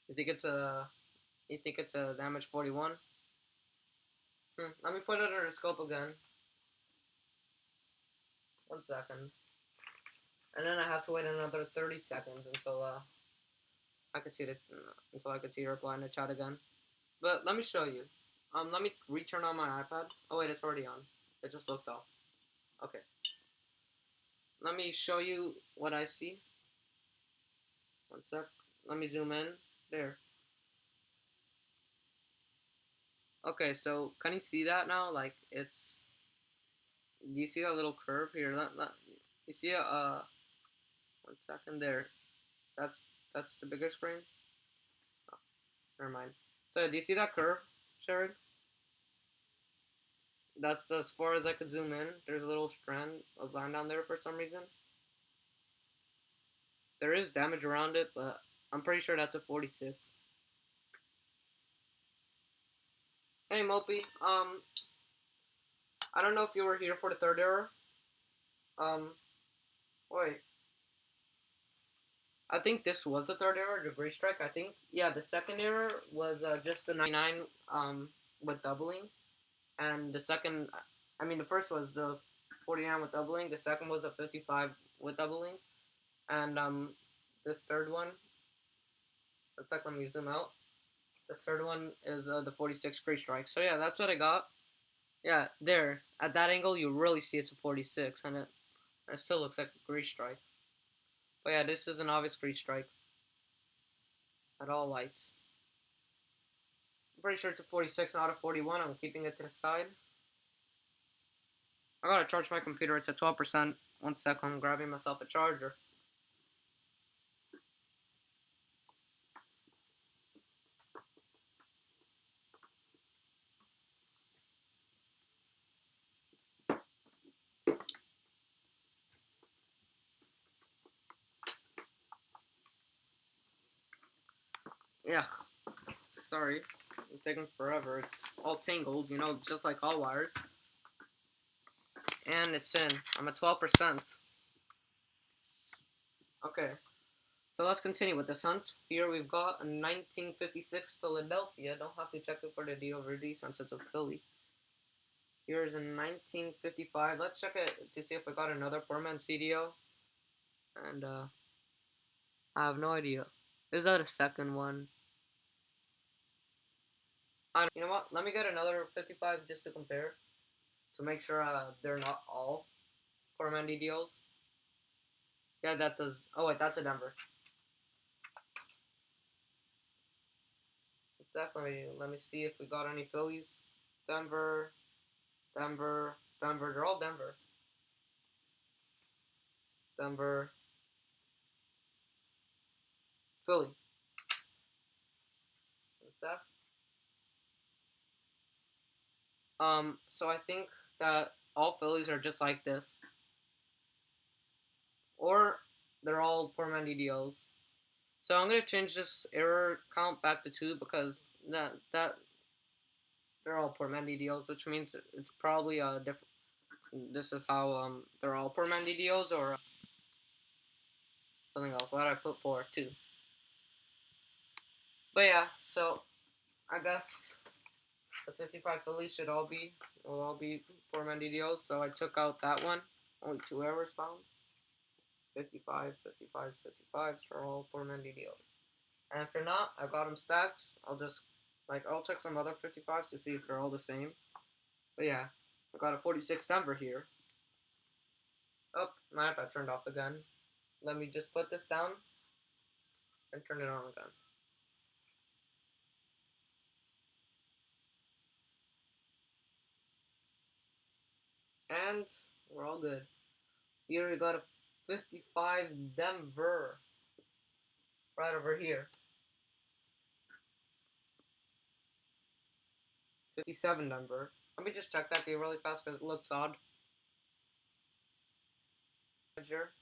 You think it's a damage 41? Let me put it under the scope again. 1 second. And then I have to wait another 30 seconds until I could see the until I could see your reply in the chat again. But let me show you. Let me return on my iPad. Oh wait, it's already on. It just looked off. Okay. Let me show you what I see. 1 sec. Let me zoom in. There. Okay, so can you see that now? Like it's. Do you see that little curve here? You see a 1 second there. That's the bigger screen. Oh, never mind. So do you see that curve, Sherrod? That's as far as I could zoom in. There's a little strand of line down there for some reason. There is damage around it, but I'm pretty sure that's a 46. Hey Mopey, I don't know if you were here for the third error. Wait. I think this was the third error, the gray strike. I think, yeah, the second error was just the 99 with doubling, and the second, I mean, the first was the 49 with doubling. The second was a 55 with doubling, and this third one. Let's let me zoom out. This third one is the 46 gray strike. So yeah, that's what I got. Yeah, there at that angle, you really see it's a 46, and it still looks like a gray strike. But yeah, this is an obvious gray strike at all lights. I'm pretty sure it's a 46, not a 41. I'm keeping it to the side. I gotta charge my computer. It's at 12%. 1 second, I'm grabbing myself a charger. Yeah, sorry. It's taking forever. It's all tangled, you know, just like all wires. And it's in. I'm at 12%. Okay. So let's continue with this hunt. Here we've got a 1956 Philadelphia. Don't have to check it for the D over D since it's a Philly. Here's a 1955. Let's check it to see if we got another poor man CDO. And I have no idea. Is that a second one? You know what? Let me get another 55 just to compare. To make sure they're not all poor man DDOs. Yeah, that does. Oh wait, that's a Denver. Exactly. Let me see if we got any Phillies. Denver, Denver, Denver. They're all Denver. Denver, Philly. What's that? So I think that all Phillies are just like this. Or they're all poor man DDOs. So I'm gonna change this error count back to 2 because that they're all poor man DDOs, which means it's probably a different. This is how they're all poor man DDOs or something else. Why did I put 4 2? But yeah, so I guess the 55 Phillies will all be poor man DDOs. So I took out that one. Only 2 errors found. 55, 55s, 55s are all poor man DDOs. And if they're not, I've got them stacked. I'll check some other 55s to see if they're all the same. But yeah, I've got a 46 Denver here. Oh, my iPad turned off again. Let me just put this down and turn it on again. And we're all good. Here we got a 55 Denver right over here. 57 Denver. Let me just check that here really fast because it looks odd. Here.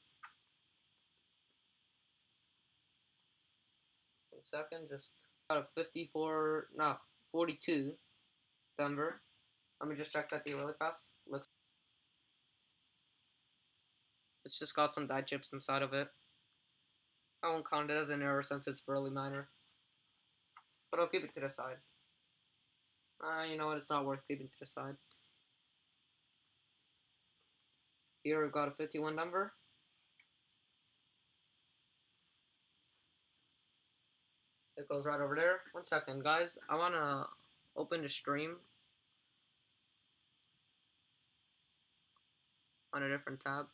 1 second, just got a 42 Denver. Let me just check that here really fast. Looks It's just got some die chips inside of it. I won't count it as an error since it's really minor. But I'll keep it to the side. You know what? It's not worth keeping to the side. Here we've got a 51 number. It goes right over there. 1 second, guys. I want to open the stream on a different tab.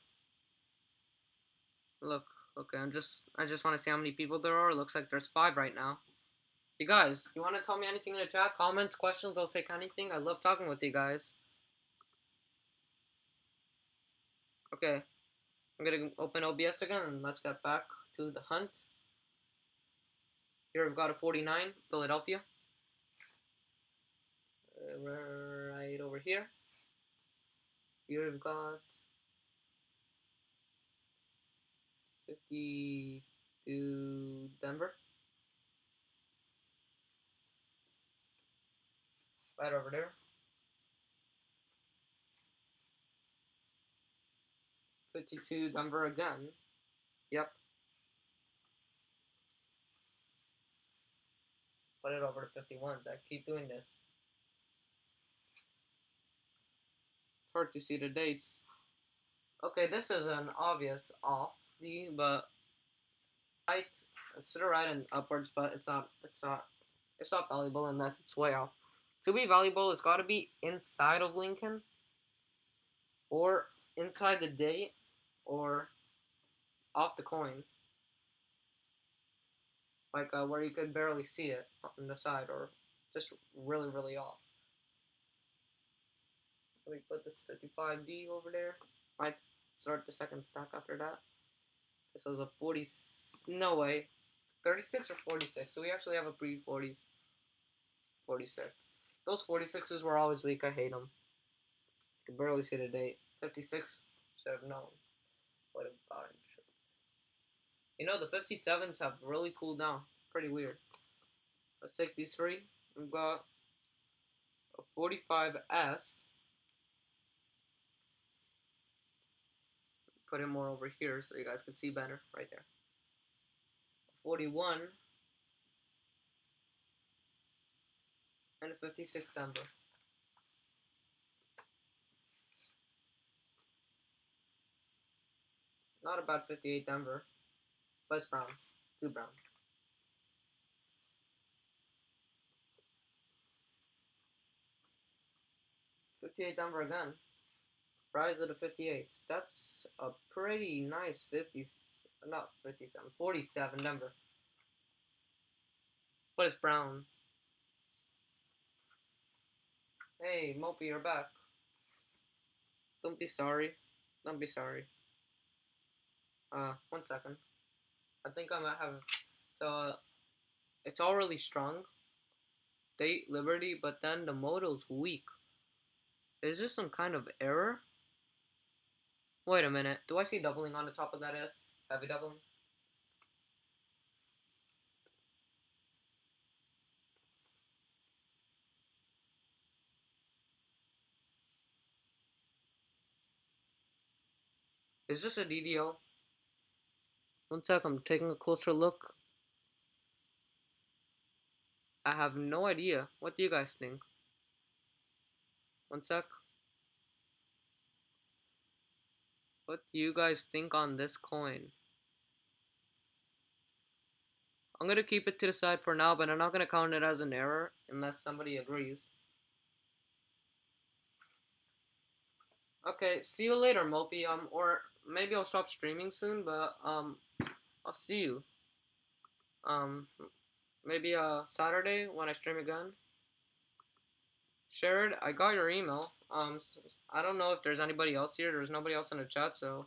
Look, okay, I just want to see how many people there are. It looks like there's 5 right now. You guys, you want to tell me anything in the chat? Comments, questions, I'll take anything. I love talking with you guys. Okay, I'm gonna open OBS again and let's get back to the hunt. Here we've got a 49, Philadelphia. Right over here. Here we've got 52, Denver. Right over there. 52, Denver again. Yep. Put it over to 51s. I keep doing this. Hard to see the dates. Okay, this is an obvious off D, but right, it's to the right and upwards, but it's not valuable unless it's way off. To be valuable, it's got to be inside of Lincoln, or inside the date, or off the coin, like where you could barely see it on the side, or just really, really off. Let me put this 55D over there. Might start the second stack after that. This was a 40, no way, 36 or 46. So we actually have a pre-40s, 46. Those 46s were always weak. I hate them. You can barely see the date. 56 should have known. Would have gotten tripped. You know, the 57s have really cooled down. Pretty weird. Let's take these 3. We've got a 45S. Put it more over here so you guys can see better. Right there. 41. And a 56 Denver. Not a bad 58 Denver. But it's brown. Too brown. 58 Denver again. Rise of the 58s. That's a pretty nice 50s. Not 57. 47 Denver. But it's brown. Hey, Mopey, you're back. Don't be sorry. Don't be sorry. 1 second. I think I might have. So, it's all really strong. Date, Liberty, but then the model's weak. Is there some kind of error? Wait a minute. Do I see doubling on the top of that S? Heavy doubling? Is this a DDO? 1 sec, I'm taking a closer look. I have no idea. What do you guys think? 1 sec. What do you guys think on this coin? I'm gonna keep it to the side for now, but I'm not gonna count it as an error unless somebody agrees. Okay, see you later, Mopey. Or maybe I'll stop streaming soon, but I'll see you. Maybe Saturday when I stream again. Shared, I got your email. I don't know if there's anybody else here. There's nobody else in the chat, so.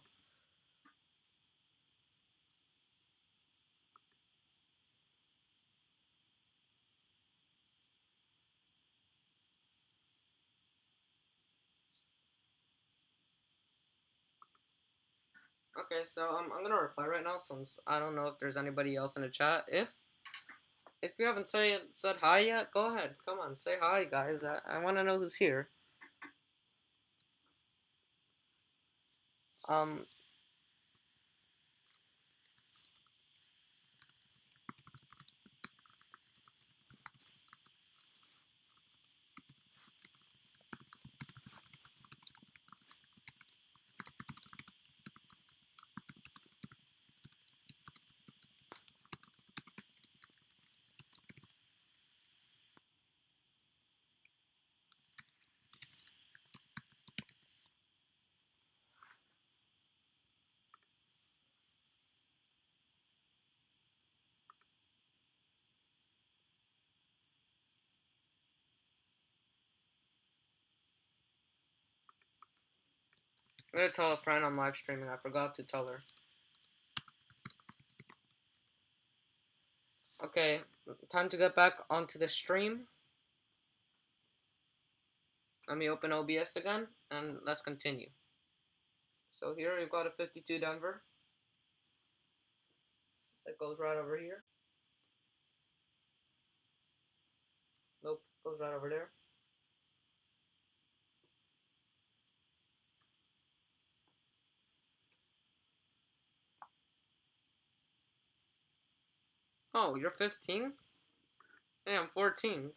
Okay, so I'm gonna reply right now since I don't know if there's anybody else in the chat. If you haven't said hi yet, go ahead. Come on, say hi, guys. I want to know who's here. Um, I'm gonna tell a friend I'm live streaming. I forgot to tell her. Okay, time to get back onto the stream. Let me open OBS again, and let's continue. So here we've got a 52 Denver. That goes right over here. Nope, goes right over there. Oh, you're 15? Hey, I'm 14.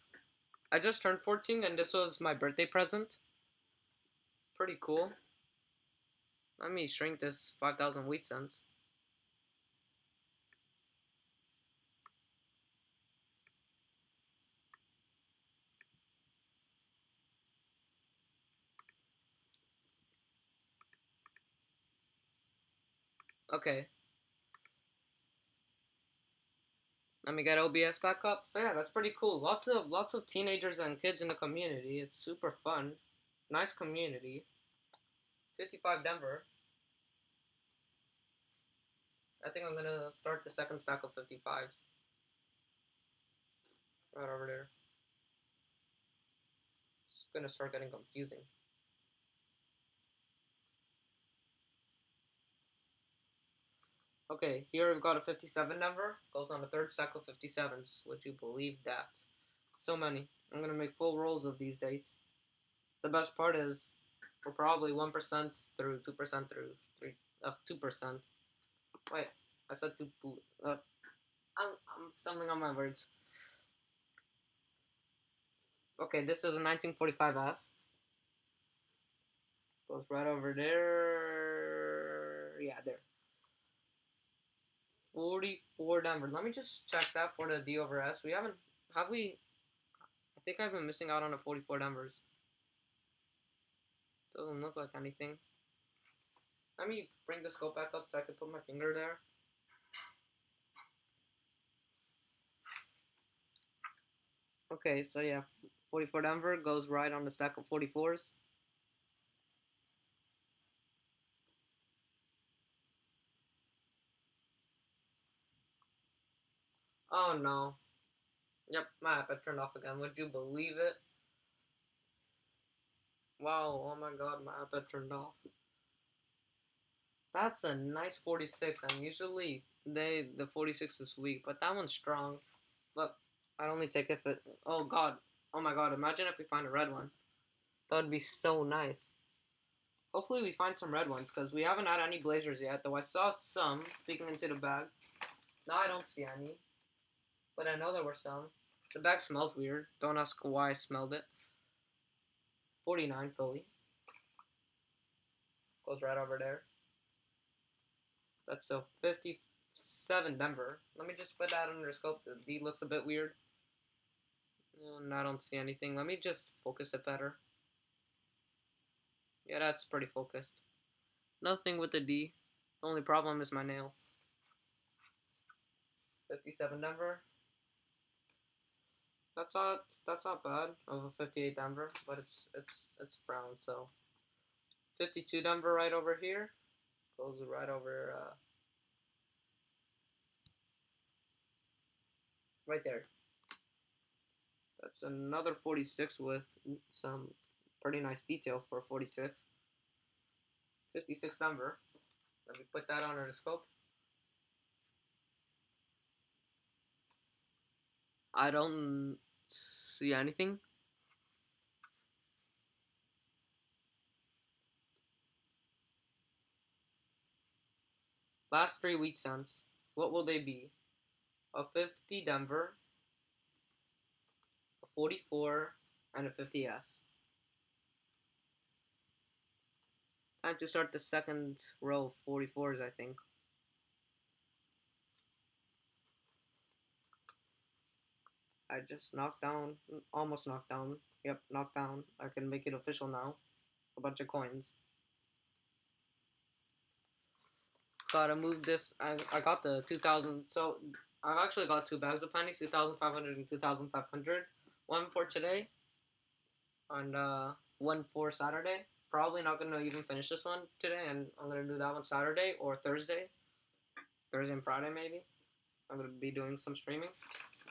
I just turned 14 and this was my birthday present. Pretty cool. Let me shrink this 5,000 wheat cents. Okay. Let me get OBS back up. So yeah, that's pretty cool. Lots of teenagers and kids in the community. It's super fun. Nice community. 55 Denver. I think I'm gonna start the second stack of 55s. Right over there. It's gonna start getting confusing. Okay, here we've got a 57 number. Goes on the third stack of 57s. Would you believe that? So many. I'm gonna make full rolls of these dates. The best part is we're probably 1% through 2% through 2%. Wait, I said 2. I'm stumbling on my words. Okay, this is a 1945 S. Goes right over there. Yeah, there. 44 Denver. Let me just check that for the D over S. We haven't. Have we? I think I've been missing out on the 44 Denvers. Doesn't look like anything. Let me bring the scope back up so I can put my finger there. Okay, so yeah, 44 Denver goes right on the stack of 44s. Oh no. Yep, my iPad turned off again. Would you believe it? Wow, oh my god, my iPad turned off. That's a nice 46, and usually the 46 is weak, but that one's strong. Look, I'd only take if it. Oh god, oh my god! Imagine if we find a red one. That would be so nice. Hopefully we find some red ones because we haven't had any blazers yet. Though I saw some peeking into the bag. Now I don't see any, but I know there were some. The bag smells weird. Don't ask why I smelled it. 49 Philly goes right over there. That's a 57 Denver. Let me just put that under the scope. The D looks a bit weird. And I don't see anything. Let me just focus it better. Yeah, that's pretty focused. Nothing with the D. The only problem is my nail. 57 Denver. That's not bad of a 58 Denver, but it's brown. So 52 Denver right over here. Goes right over right there. That's another 46 with some pretty nice detail for a 46. 56 Denver. Let me put that under the scope. I don't see anything. Last 3 wheat cents. What will they be? A 50 Denver, a 44, and a 50S. Time to start the second row of 44s, I think. I just knocked down, almost knocked down. Yep, knocked down. I can make it official now. A bunch of coins. Gotta move this. I got the 2,000. So I've actually got 2 bags of pennies, 2,500 and 2,500. One for today, and one for Saturday. probably not gonna even finish this one today, and I'm gonna do that one Saturday or Thursday. Thursday and Friday maybe. I'm gonna be doing some streaming.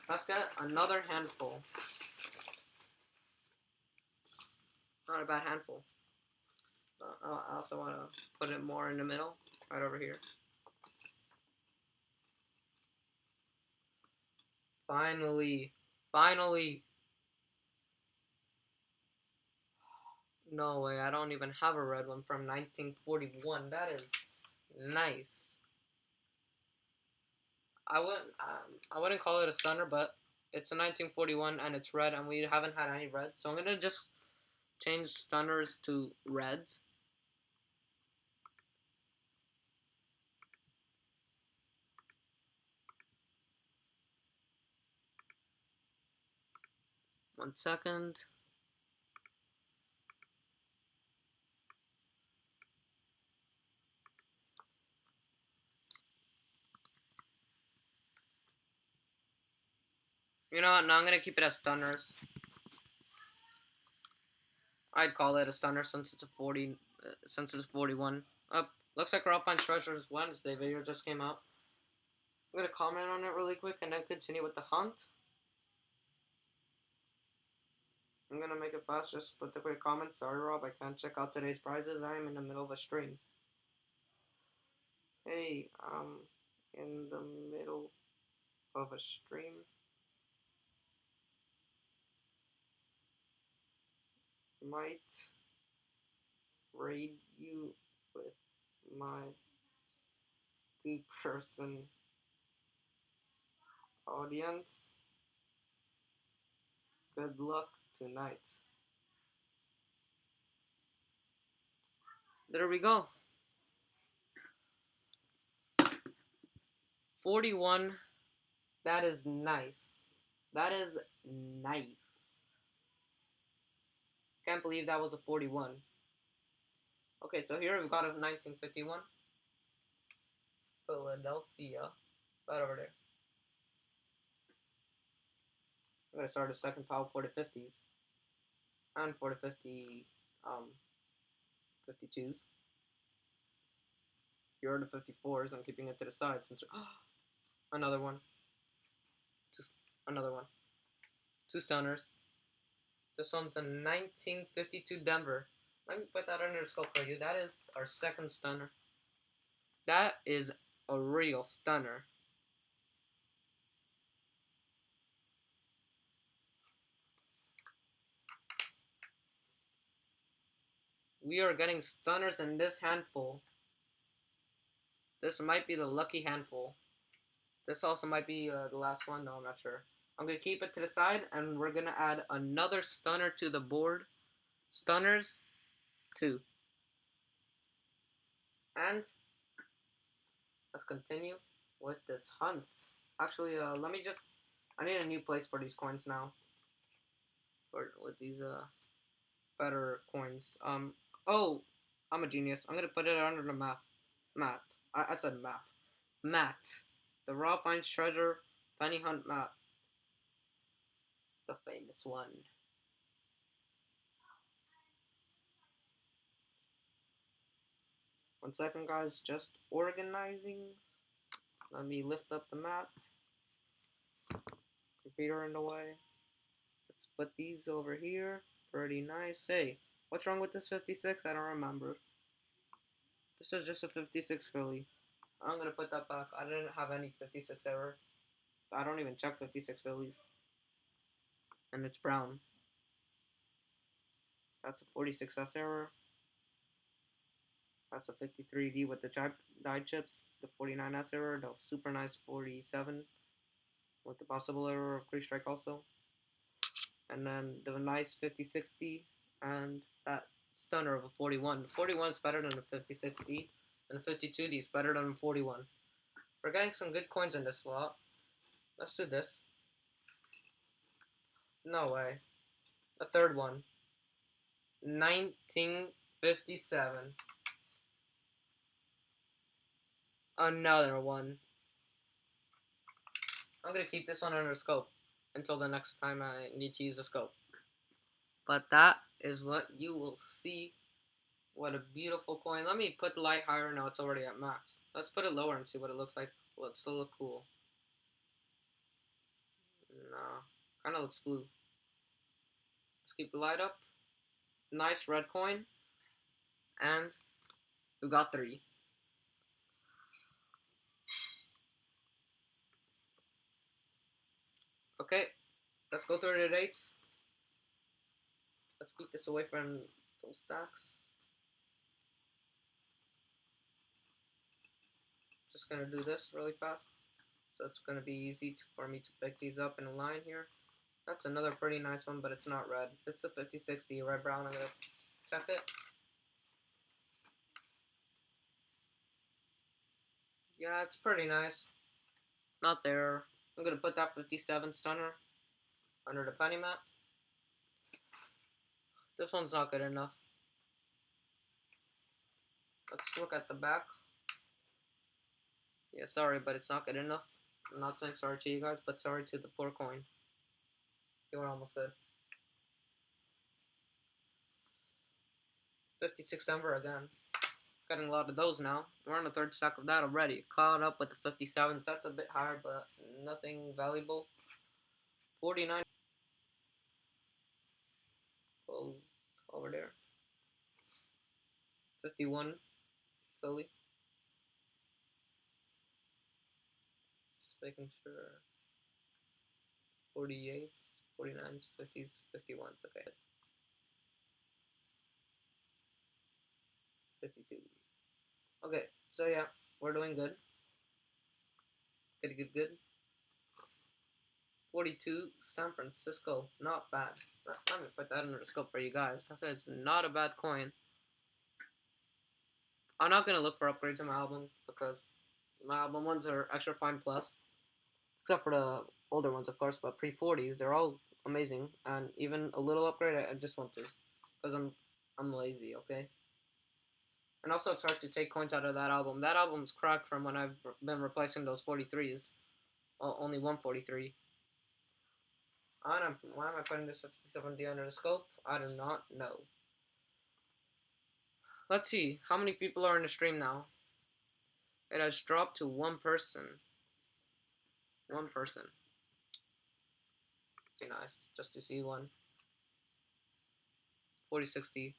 Let's get another handful. Not a bad handful. I also want to put it more in the middle, right over here. Finally. Finally. No way, I don't even have a red one from 1941. That is nice. I wouldn't call it a stunner, but it's a 1941 and it's red, and we haven't had any red, so I'm gonna just change stunners to reds. One second. You know what? Now I'm gonna keep it as stunners. I'd call it a stunner since it's a 40, since it's 41. Looks like I'll find treasures Wednesday video just came out. I'm gonna comment on it really quick and then continue with the hunt. I'm gonna make it fast, just put the quick comment. Sorry, Rob, I can't check out today's prizes. I am in the middle of a stream. Hey, in the middle of a stream. Might raid you with my 2-person audience. Good luck tonight. There we go. 41. That is nice. That is nice. Can't believe that was a 41. Okay, so here we've got a 1951. Philadelphia. Right over there. I'm gonna start a second pile for the 50s. And for the 52s. Here are the 54s. I'm keeping it to the side since another one. Just another one. 2 stunners. This one's a 1952 Denver. Let me put that under the scope for you. That is our second stunner. That is a real stunner. We are getting stunners in this handful. This might be the lucky handful. This also might be the last one. No, I'm not sure. I'm going to keep it to the side, and we're going to add another stunner to the board. Stunners, 2. And let's continue with this hunt. Actually, let me just... I need a new place for these coins now. With these better coins. Oh, I'm a genius. I'm going to put it under the map. I said map. Mat. The Raw Finds Treasure Penny Hunt map. The famous one. One second, guys. Just organizing. Let me lift up the map. Computer in the way. Let's put these over here. Pretty nice. Hey, what's wrong with this 56? I don't remember. This is just a 56 Philly. I'm gonna put that back. I didn't have any 56 error. I don't even check 56 Phillies. And it's brown. That's a 46S error. That's a 53D with the dyed chips. The 49S error. The super nice 47 with the possible error of Crease Strike also. And then the nice 5060 and that stunner of a 41. The 41 is better than the 5060, and the 52D is better than the 41. We're getting some good coins in this slot. Let's do this. No way. The third one. 1957. Another one. I'm gonna keep this one under scope until the next time I need to use the scope. But that is what you will see What a beautiful coin. Let me put the light higher. Now it's already at max. Let's put it lower and see what it looks like. Will it still look cool? Nah, kind of looks blue. Let's keep the light up. Nice red coin. And we got 3. Okay, let's go through the dates. Let's keep this away from those stacks. Just gonna do this really fast. So it's gonna be easy for me to pick these up in a line here. That's another pretty nice one, but it's not red. It's a 5060 red brown. I'm gonna check it. Yeah, it's pretty nice. Not there. I'm gonna put that 57 stunner under the penny mat. This one's not good enough. Let's look at the back. Yeah, sorry, but it's not good enough. I'm not saying sorry to you guys, but sorry to the poor coin. You were almost good. 56 Denver again. Getting a lot of those now. We're on the 3rd stack of that already. Caught up with the 57. That's a bit higher, but nothing valuable. 49. Goes over there. 51. Philly. Just making sure. 48s, 49s, 50s, 51s. Okay. 52. Okay, so yeah, we're doing good. Good. 42, San Francisco. Not bad. Let me put that under the scope for you guys. I said it's not a bad coin. I'm not gonna look for upgrades in my album because my album ones are extra fine plus, except for the older ones, of course. But pre-40s, they're all amazing, and even a little upgrade, I just want to, because I'm lazy, okay. And also, it's hard to take coins out of that album. That album's cracked from when I've been replacing those 43s. Well, only 143. Why am I putting this 57D under the scope? I do not know. Let's see. How many people are in the stream now? It has dropped to 1 person. 1 person. Be nice. Just to see one. 4060.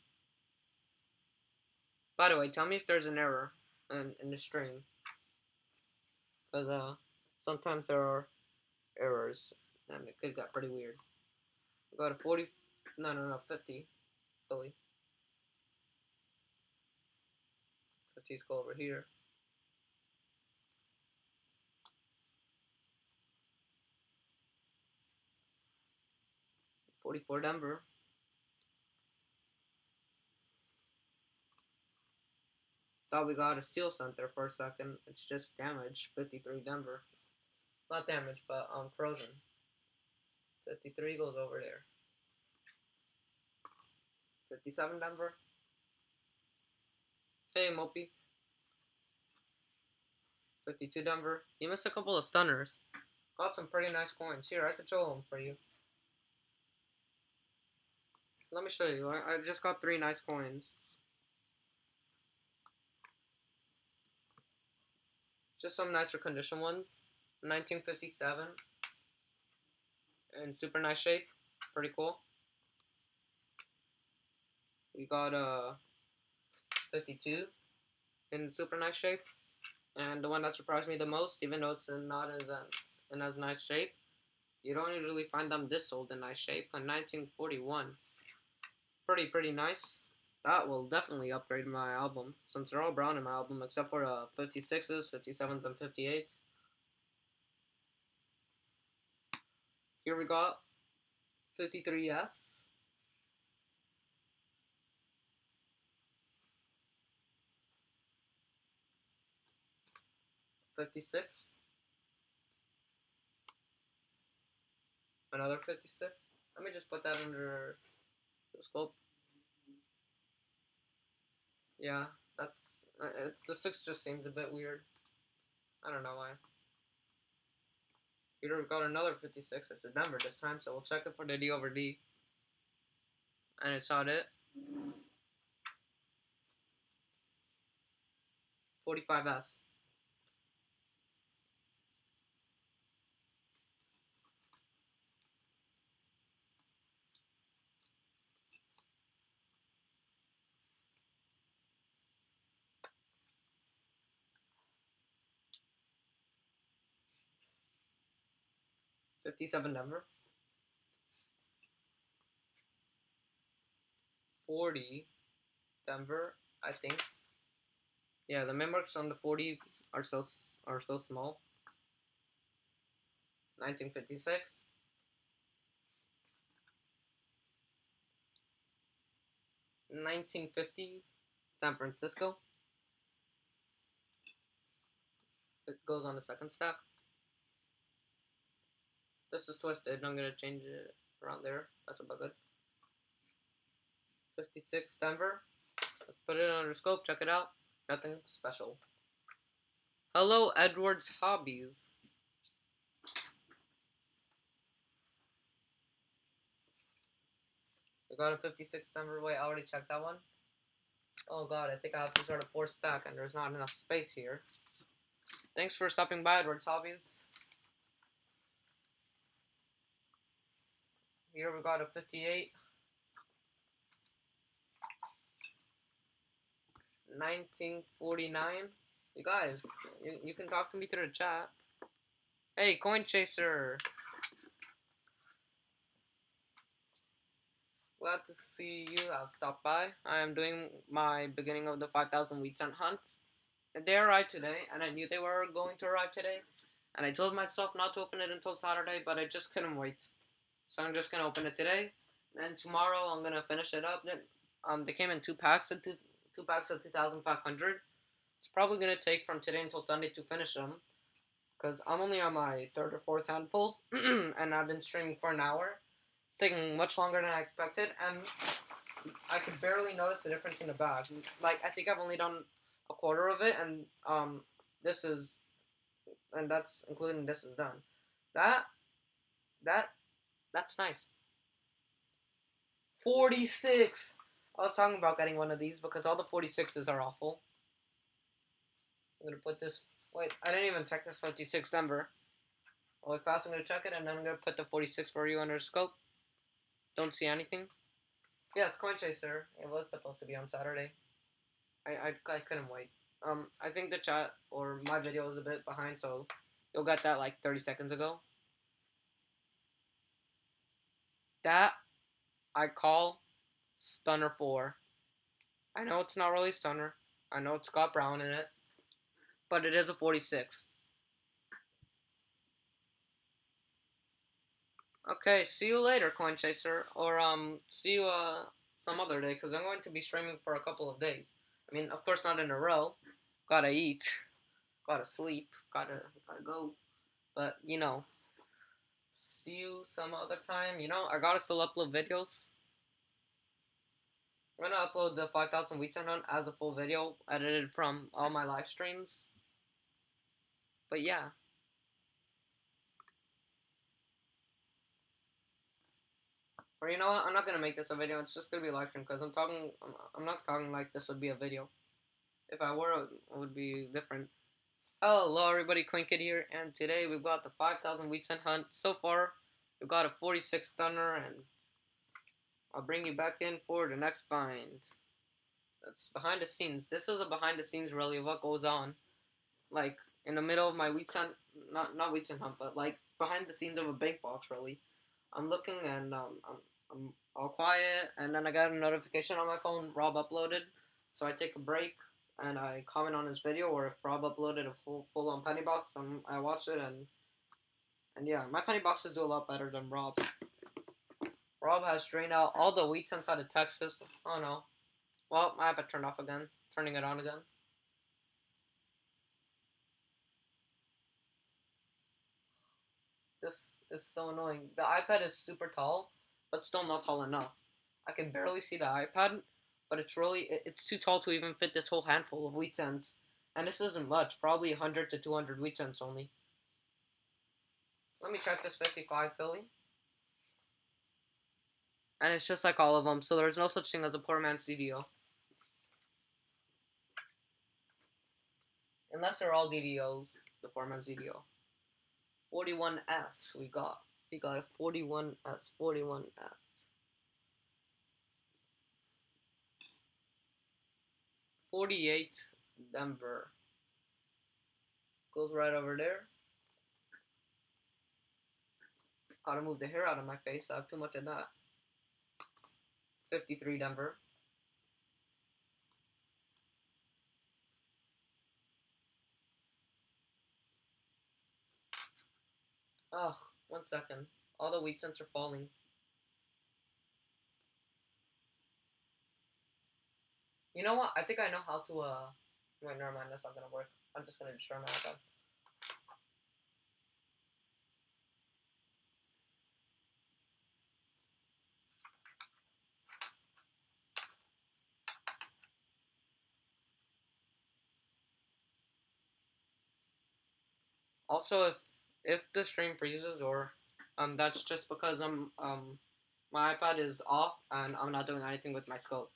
By the way, tell me if there's an error in the stream. Because sometimes there are errors. And it could get pretty weird. Go to 40. No, 50. Philly. 50's go over here. 44 Denver. Thought we got a steel center for a second. It's just damage. 53 Denver. Not damage, but corrosion. 53 goes over there. 57 Denver. Hey, Mopey. 52 Denver. You missed a couple of stunners. Got some pretty nice coins. Here, I could show them for you. Let me show you. I just got 3 nice coins. Just some nicer condition ones. 1957. In super nice shape. Pretty cool. We got 52 in super nice shape. And the one that surprised me the most, even though it's not in as nice shape, you don't usually find them this old in nice shape. A 1941. Pretty nice. That will definitely upgrade my album, since they're all brown in my album, except for 56s, 57s, and 58s. Here we got 53S. 56. Another 56. Let me just put that under the scope. Yeah, that's the 6 just seems a bit weird. I don't know why. Here we've got another 56. It's a Denver this time, so we'll check it for the D over D. And it's not it. 45S. $57 Denver. 40 Denver, I think. Yeah, the min marks on the 40 are so small. 1956. 1950 San Francisco. It goes on the second stack. This is twisted. I'm gonna change it around there. That's about good. 56 Denver. Let's put it under scope. Check it out. Nothing special. Hello, Edward's Hobbies. We got a 56 Denver. Wait, I already checked that one. Oh god, I think I have to start a 4th stack and there's not enough space here. Thanks for stopping by, Edward's Hobbies. Here we got a 58. 1949. You guys, you can talk to me through the chat. Hey, Coin Chaser. Glad to see you. I'll stop by. I am doing my beginning of the 5,000 wheat cent hunt. They arrived today, and I knew they were going to arrive today. And I told myself not to open it until Saturday, but I just couldn't wait. So I'm just gonna open it today, and tomorrow I'm gonna finish it up. They came in 2 packs of two packs of 2,500. It's probably gonna take from today until Sunday to finish them, because I'm only on my 3rd or 4th handful, and I've been streaming for an hour. It's taking much longer than I expected, and I could barely notice the difference in the bag. Like, I think I've only done a quarter of it, and this is, and that's including this is done. That's nice. 46. I was talking about getting one of these because all the 46s are awful. I'm gonna put this. Wait, I didn't even check this 56 number. I'll wait fast. I'm gonna check it, and then I'm gonna put the 46 for you under scope. Don't see anything. Yes, CoinChaser. It was supposed to be on Saturday. I couldn't wait. I think the chat or my video is a bit behind, so you'll get that like 30 seconds ago. That I call Stunner 4. I know it's not really Stunner. I know it's got Brown in it, but it is a 46. Okay, see you later, CoinChaser, or see you some other day, because I'm going to be streaming for a couple of days. I mean, of course not in a row. Gotta eat, gotta sleep, gotta go. But you know, see you some other time. You know, I gotta still upload videos. I'm gonna upload the 5,000 wheat hunt as a full video, edited from all my live streams. But yeah. Or you know what? I'm not gonna make this a video. It's just gonna be a live stream because I'm not talking like this would be a video. If I were, it would be different. Hello, everybody. Quinkid here, and today we've got the 5,000 wheat cent hunt. So far, we've got a 46 stunner, and I'll bring you back in for the next find. That's behind the scenes. This is a behind the scenes really of what goes on, like in the middle of my wheat cent, not wheat cent hunt, but like behind the scenes of a bank box really. I'm looking and I'm all quiet, and then I got a notification on my phone. Rob uploaded, so I take a break and I comment on his video. Or if Rob uploaded a full on penny box, I watch it and yeah, my penny boxes do a lot better than Rob's. Rob has drained out all the wheat inside of Texas. Oh no. Well, I have it turned off again. Turning it on again. This is so annoying. The iPad is super tall, but still not tall enough. I can barely see the iPad, but it's too tall to even fit this whole handful of wheat cents. And this isn't much, probably 100 to 200 wheat cents only. Let me check this 55 Philly. And it's just like all of them, so there's no such thing as a poor man's CDO. Unless they're all DDOs, the format's DDO. 41S we got a 41S, 41S. 48 Denver. Goes right over there. Gotta move the hair out of my face, I have too much of that. 53 Denver. Oh, 1 second. All the wheat cents are falling. You know what? I think I know how to, wait, never mind, that's not gonna work. I'm just gonna destroy my iPad. Also, if the stream freezes or that's just because my iPad is off and I'm not doing anything with my scope.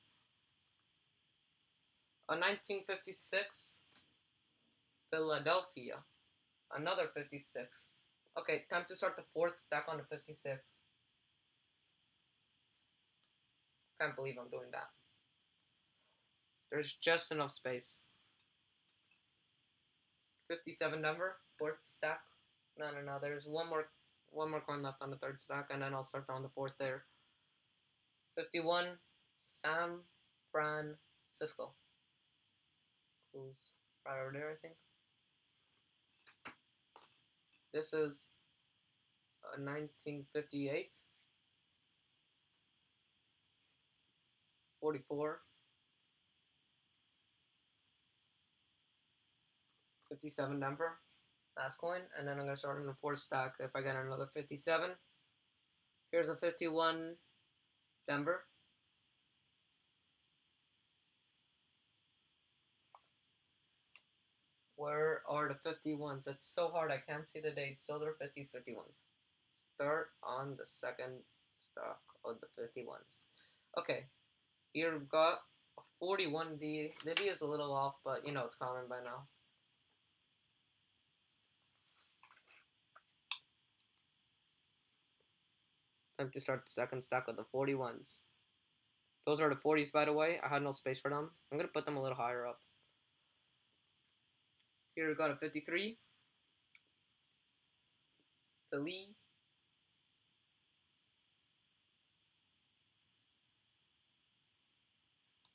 A 1956 Philadelphia. Another 56. Okay, time to start the fourth stack on the 56. Can't believe I'm doing that. There's just enough space. 57 Denver, fourth stack. No. There's one more coin left on the third stack, and then I'll start on the fourth there. 51 San Francisco. Who's right over there, I think. This is a 1958. 44. 57 Denver. Last coin, and then I'm gonna start on the fourth stack if I get another 57. Here's a 51 Denver. Where are the 51s? It's so hard, I can't see the date. So they're 50s, 51s. Start on the second stack of the 51s. Okay, here we've got a 41D. The D is a little off, but you know it's common by now. Time to start the second stack of the 41s. Those are the 40s, by the way. I had no space for them. I'm going to put them a little higher up. Here we got a 53. Philly.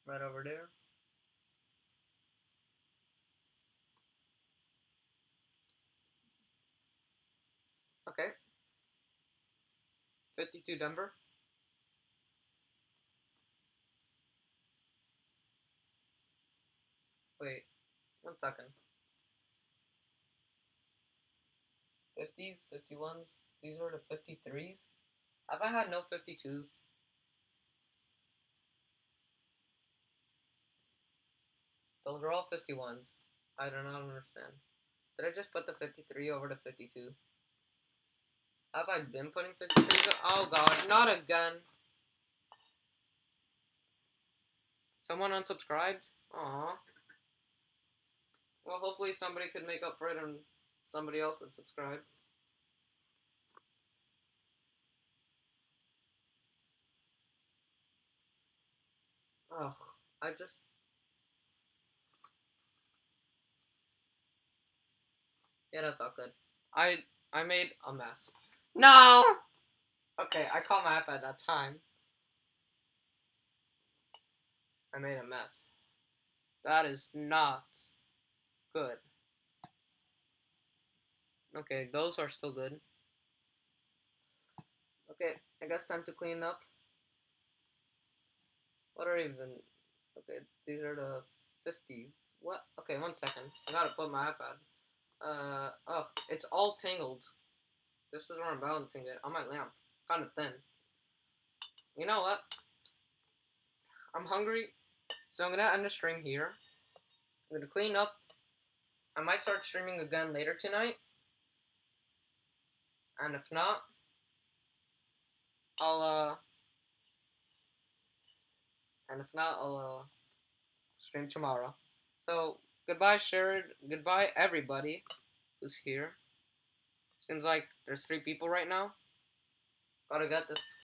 Right over there. Okay. 52 Denver. Wait, 1 second. 50s, 51s. These are the 53s. Have I had no 52s? Those are all 51s. I do not understand. Did I just put the 53 over the 52? Have I been putting 53s? Oh god, not again. Someone unsubscribed? Aww. Well, hopefully somebody could make up for it and somebody else would subscribe. Oh, I just... Yeah, that's not good. I made a mess. No! Okay, I caught my iPad that time. I made a mess. That is not good. Okay, those are still good. Okay, I guess time to clean up. What are even... Okay, these are the 50s. What? Okay, 1 second. I gotta put my iPad. Oh, it's all tangled. This is where I'm balancing it on my lamp. Kind of thin. You know what? I'm hungry, so I'm gonna end the stream here. I'm gonna clean up. I might start streaming again later tonight. And if not, I'll stream tomorrow. So Goodbye, Sherrod. Goodbye, everybody who's here. Seems like there's 3 people right now. Gotta get this.